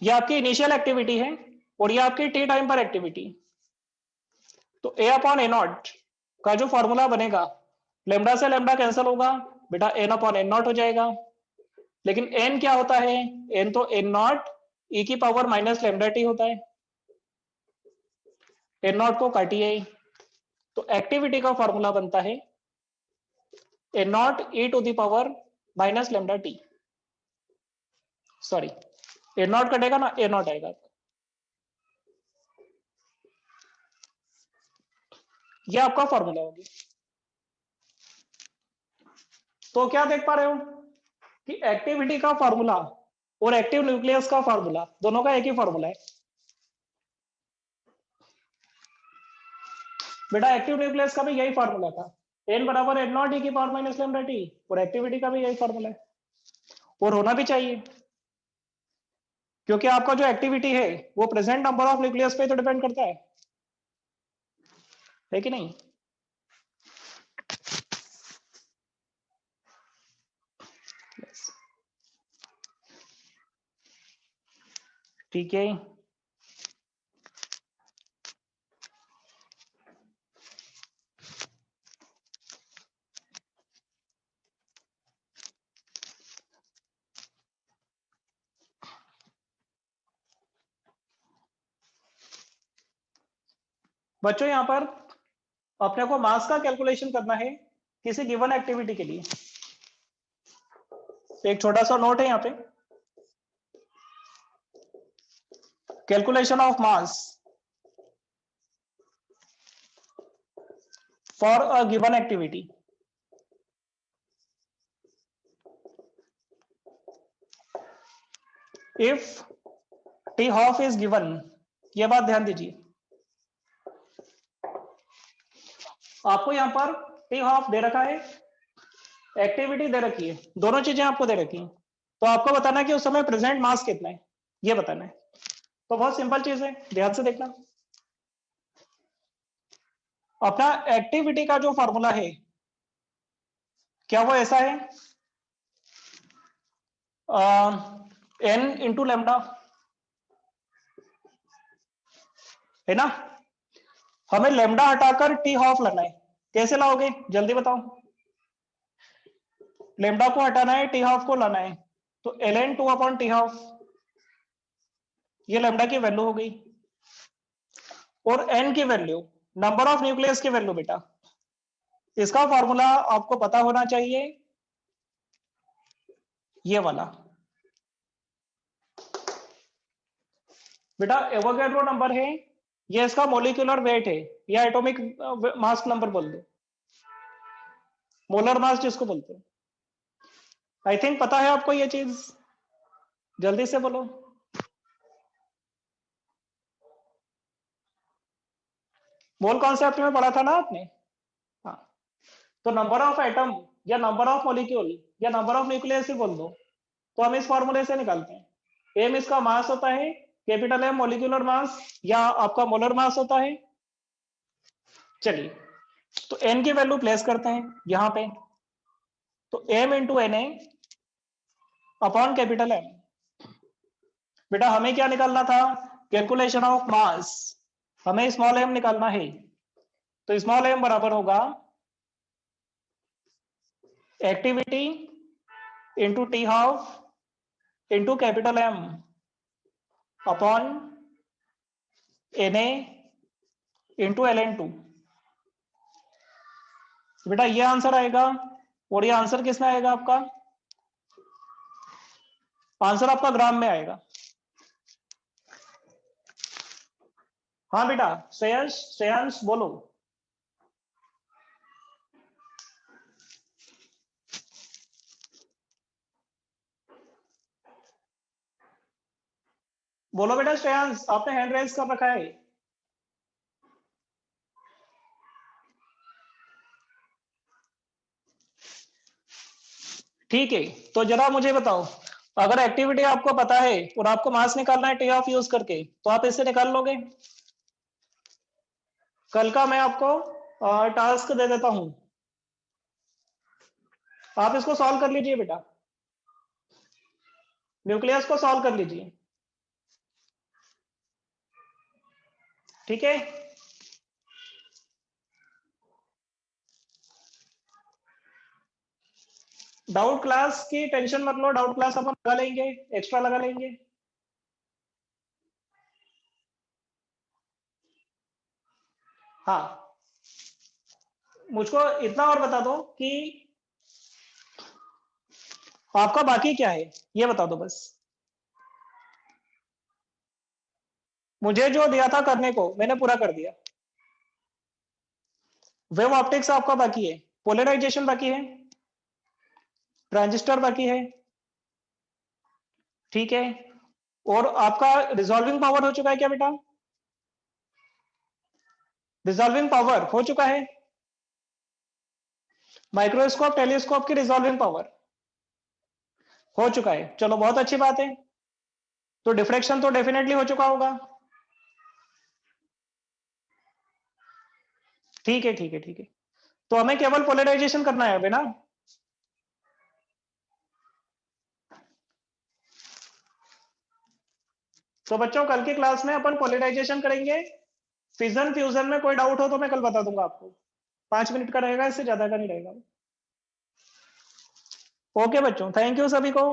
ये आपकी इनिशियल एक्टिविटी है और ये आपकी टी टाइम पर एक्टिविटी। तो ए अपॉन ए नॉट का जो फॉर्मूला बनेगा, लेमडा से लेमडा कैंसिल होगा बेटा, एन अपॉन एन नॉट हो जाएगा। लेकिन एन क्या होता है, एन तो एन नॉट ई की पावर माइनस लेमडा टी होता है, एन नॉट को काटिए। तो एक्टिविटी का फॉर्मूला बनता है N not E to the power minus lambda T, sorry A not कटेगा ना, ए नॉट आएगा। ये आपका फॉर्मूला होगी। तो क्या देख पा रहे हो कि एक्टिविटी का फॉर्मूला और एक्टिव न्यूक्लियस का फॉर्मूला दोनों का एक ही फॉर्मूला है। बेटा एक्टिव न्यूक्लियस का भी यही फॉर्मूला था, n बराबर n नॉट e की पावर माइनस लैम्डा टी, और एक्टिविटी का भी यही फॉर्मूला है, और होना भी चाहिए, क्योंकि आपका जो एक्टिविटी है वो प्रेजेंट नंबर ऑफ न्यूक्लियस पे तो डिपेंड करता है कि नहीं? ठीक है, बच्चों यहां पर अपने को मास का कैलकुलेशन करना है किसी गिवन एक्टिविटी के लिए। एक छोटा सा नोट है यहाँ पे, calculation of mass for a given activity. If T half is given, ये बात ध्यान दीजिए, आपको यहां पर टी हाफ दे रखा है, एक्टिविटी दे रखी है, दोनों चीजें आपको दे रखी हैं, तो आपको बताना है कि उस समय प्रेजेंट मास कितना है, ये बताना है। तो बहुत सिंपल चीज है, ध्यान से देखना। अपना एक्टिविटी का जो फॉर्मूला है क्या वो ऐसा है, एन इंटू लेमडा, है ना? हमें लेमडा हटाकर टी हाफ लाना है, कैसे लाओगे जल्दी बताओ? लेमडा को हटाना है, टी हाफ को लाना है, तो ln 2 अपॉन टी हाफ, ये लेमडा की वैल्यू हो गई, और n की वैल्यू नंबर ऑफ न्यूक्लियस की वैल्यू बेटा, इसका फॉर्मूला आपको पता होना चाहिए, ये वाला बेटा एवोगैड्रो नंबर है, ये इसका मोलिकुलर वेट है, या एटॉमिक मास नंबर बोल दो, मोलर मास जिसको बोलते हैं। आई थिंक पता है आपको ये चीज, जल्दी से बोलो। मोल कॉन्सेप्ट में पढ़ा था ना आपने? हाँ, तो नंबर ऑफ एटम या नंबर ऑफ मॉलिक्यूल या नंबर ऑफ न्यूक्लियस ही बोल दो, तो हम इस फॉर्मूले से निकालते हैं। एम इसका मास होता है, कैपिटल एम मॉलिक्यूलर मास या आपका मोलर मास होता है। चलिए, तो एन की वैल्यू प्लेस करते हैं यहां पे, तो M into N A upon capital M. बेटा हमें क्या निकालना था, कैलकुलेशन ऑफ मास, हमें स्मॉल एम निकालना है, तो स्मॉल एम बराबर होगा activity into T half into capital M upon N A into LN2। बेटा ये आंसर आएगा, और ये आंसर किसमें आएगा आपका? आंसर आपका ग्राम में आएगा। हाँ बेटा, श्रेयांश श्रेयांश बोलो। बोलो बेटा श्रेयांश, आपने हैंड रेज कर रखा है। ठीक है, तो जरा मुझे बताओ, अगर एक्टिविटी आपको पता है और आपको मास निकालना है टी ऑफ यूज करके, तो आप इससे निकाल लोगे? कल का मैं आपको टास्क दे देता हूं, आप इसको सॉल्व कर लीजिए बेटा, न्यूक्लियस को सॉल्व कर लीजिए, ठीक है? डाउट क्लास की टेंशन मत लो, डाउट क्लास अपन लगा लेंगे, एक्स्ट्रा लगा लेंगे। हाँ, मुझको इतना और बता दो कि आपका बाकी क्या है, ये बता दो बस। मुझे जो दिया था करने को मैंने पूरा कर दिया। वेव ऑप्टिक्स आपका बाकी है, पोलराइजेशन बाकी है, ट्रांजिस्टर बाकी है, ठीक है। और आपका रिजॉल्विंग पावर हो चुका है क्या बेटा? रिजॉल्विंग पावर हो चुका है, माइक्रोस्कोप टेलीस्कोप की रिजॉल्विंग पावर हो चुका है। चलो बहुत अच्छी बात है। तो डिफ्रेक्शन तो डेफिनेटली हो चुका होगा। ठीक है ठीक है ठीक है। तो हमें केवल पोलराइजेशन करना है अभी ना। तो बच्चों कल की क्लास में अपन पोलराइजेशन करेंगे। फिजन फ्यूजन में कोई डाउट हो तो मैं कल बता दूंगा आपको। 5 मिनट का रहेगा, इससे ज्यादा का नहीं रहेगा। ओके बच्चों, थैंक यू सभी को।